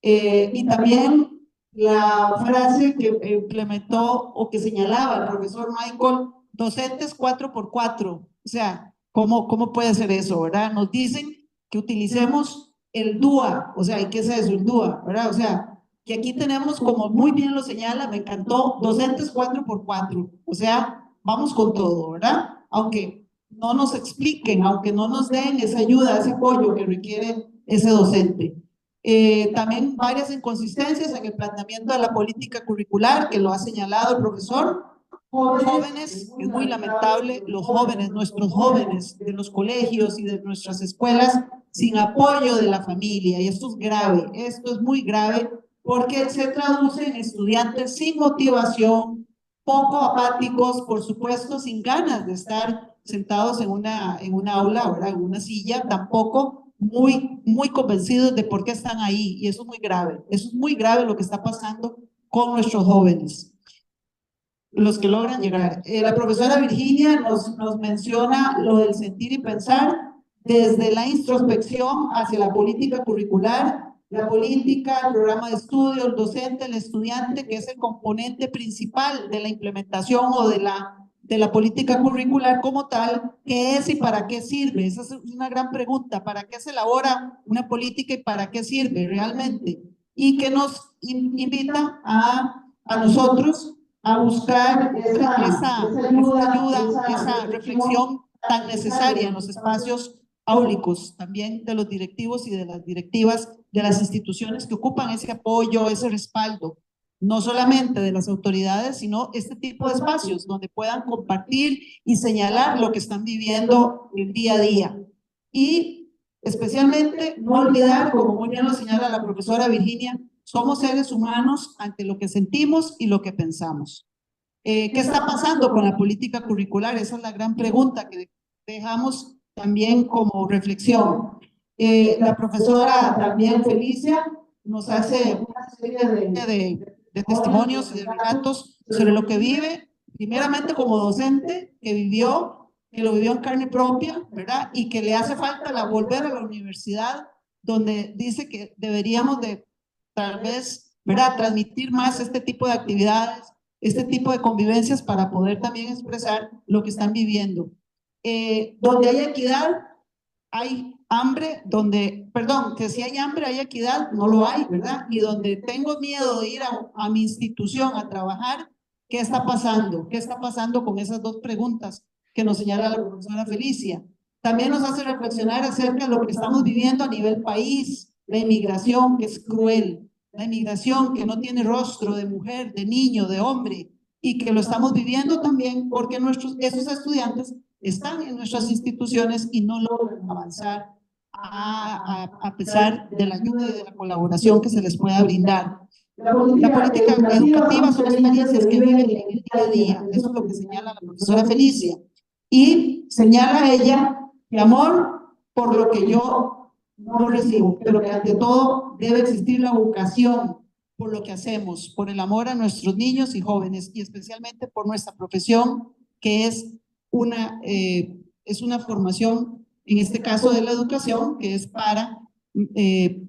Y también la frase que implementó o que señalaba el profesor Michael, docentes 4x4, o sea, ¿cómo puede ser eso, verdad? Nos dicen que utilicemos el DUA, o sea, ¿y qué es eso, el DUA, verdad? O sea, que aquí tenemos, como muy bien lo señala, me encantó, docentes 4x4, o sea, vamos con todo, ¿verdad? Aunque no nos expliquen, aunque no nos den esa ayuda, ese apoyo que requiere ese docente. También varias inconsistencias en el planteamiento de la política curricular, que lo ha señalado el profesor. Jóvenes, es muy lamentable, los jóvenes, nuestros jóvenes de los colegios y de nuestras escuelas, sin apoyo de la familia, y esto es grave, esto es muy grave, porque se traduce en estudiantes sin motivación, poco apáticos, por supuesto, sin ganas de estar sentados en una aula, ¿verdad? En una silla, tampoco muy convencidos de por qué están ahí, y eso es muy grave. Eso es muy grave lo que está pasando con nuestros jóvenes, los que logran llegar. La profesora Virginia nos menciona lo del sentir y pensar desde la introspección hacia la política curricular, la política, el programa de estudio, el docente, el estudiante, que es el componente principal de la implementación o de la política curricular como tal. ¿Qué es y para qué sirve? Esa es una gran pregunta. ¿Para qué se elabora una política y para qué sirve realmente? Y que nos invita a nosotros a buscar esa ayuda, esa reflexión tan necesaria en los espacios áulicos, también de los directivos y de las directivas de las instituciones que ocupan ese apoyo, ese respaldo, no solamente de las autoridades, sino este tipo de espacios donde puedan compartir y señalar lo que están viviendo el día a día. Y especialmente no olvidar, como muy bien lo señala la profesora Virginia, somos seres humanos ante lo que sentimos y lo que pensamos. ¿Qué está pasando con la política curricular? Esa es la gran pregunta que dejamos también como reflexión. La profesora también Felicia nos hace una serie de testimonios y de relatos sobre lo que vive, primeramente como docente, que lo vivió en carne propia, ¿verdad? Y que le hace falta volver a la universidad, donde dice que deberíamos de tal vez, ¿verdad?, transmitir más este tipo de actividades, este tipo de convivencias para poder también expresar lo que están viviendo. Donde hay equidad, hay hambre, que si hay hambre, hay equidad, no lo hay, ¿verdad? Y donde tengo miedo de ir a mi institución a trabajar, ¿qué está pasando? ¿Qué está pasando con esas dos preguntas que nos señala la profesora Felicia? También nos hace reflexionar acerca de lo que estamos viviendo a nivel país, la inmigración, que es cruel, la inmigración que no tiene rostro de mujer, de niño, de hombre, y que lo estamos viviendo también porque esos estudiantes están en nuestras instituciones y no logran avanzar a pesar de la ayuda y de la colaboración que se les pueda brindar. La política educativa son experiencias que viven en el día a día, eso es lo que señala la profesora Felicia. Y señala ella que amor por lo que yo no recibo, pero que ante todo debe existir la vocación por lo que hacemos, por el amor a nuestros niños y jóvenes, y especialmente por nuestra profesión, que es una formación, en este caso de la educación, que es para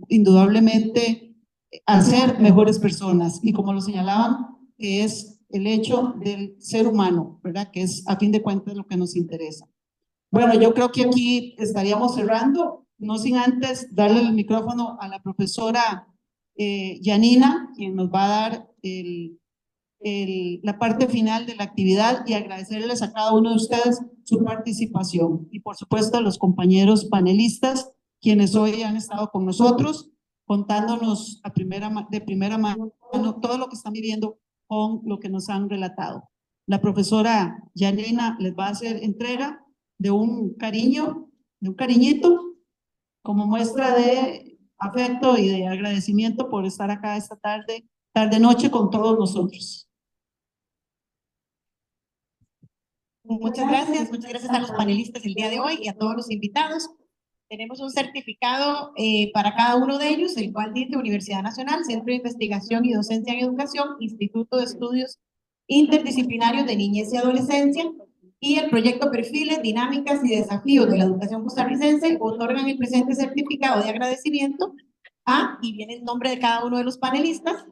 indudablemente hacer mejores personas, y como lo señalaban, que es el hecho del ser humano, ¿verdad?, que es a fin de cuentas lo que nos interesa. Bueno, yo creo que aquí estaríamos cerrando, no sin antes darle el micrófono a la profesora Yanina, quien nos va a dar la parte final de la actividad, y agradecerles a cada uno de ustedes su participación. Y por supuesto a los compañeros panelistas, quienes hoy han estado con nosotros, contándonos de primera mano todo lo que están viviendo con lo que nos han relatado. La profesora Yanina les va a hacer entrega de un cariñito, como muestra de afecto y de agradecimiento por estar acá esta tarde-noche con todos nosotros. Muchas gracias a los panelistas el día de hoy y a todos los invitados. Tenemos un certificado para cada uno de ellos, el cual dice Universidad Nacional, Centro de Investigación y Docencia en Educación, Instituto de Estudios Interdisciplinarios de Niñez y Adolescencia, y el proyecto Perfiles, Dinámicas y Desafíos de la Educación Costarricense otorgan el presente certificado de agradecimiento y viene el nombre de cada uno de los panelistas,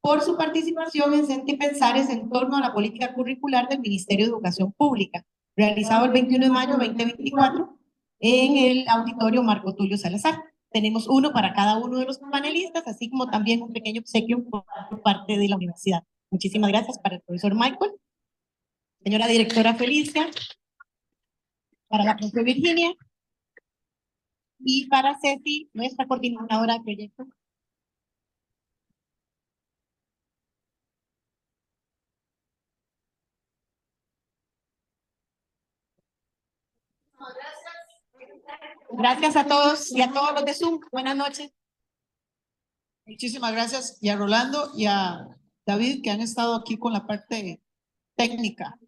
por su participación en Sentir y Pensares en torno a la política curricular del Ministerio de Educación Pública, realizado el 21 de mayo de 2024 en el auditorio Marco Tulio Salazar. Tenemos uno para cada uno de los panelistas, así como también un pequeño obsequio por parte de la universidad. Muchísimas gracias para el profesor Michael, señora directora Felicia, para la profesora Virginia y para Ceci, nuestra coordinadora de proyecto. Gracias a todos y a todos los de Zoom. Buenas noches. Muchísimas gracias y a Rolando y a David que han estado aquí con la parte técnica.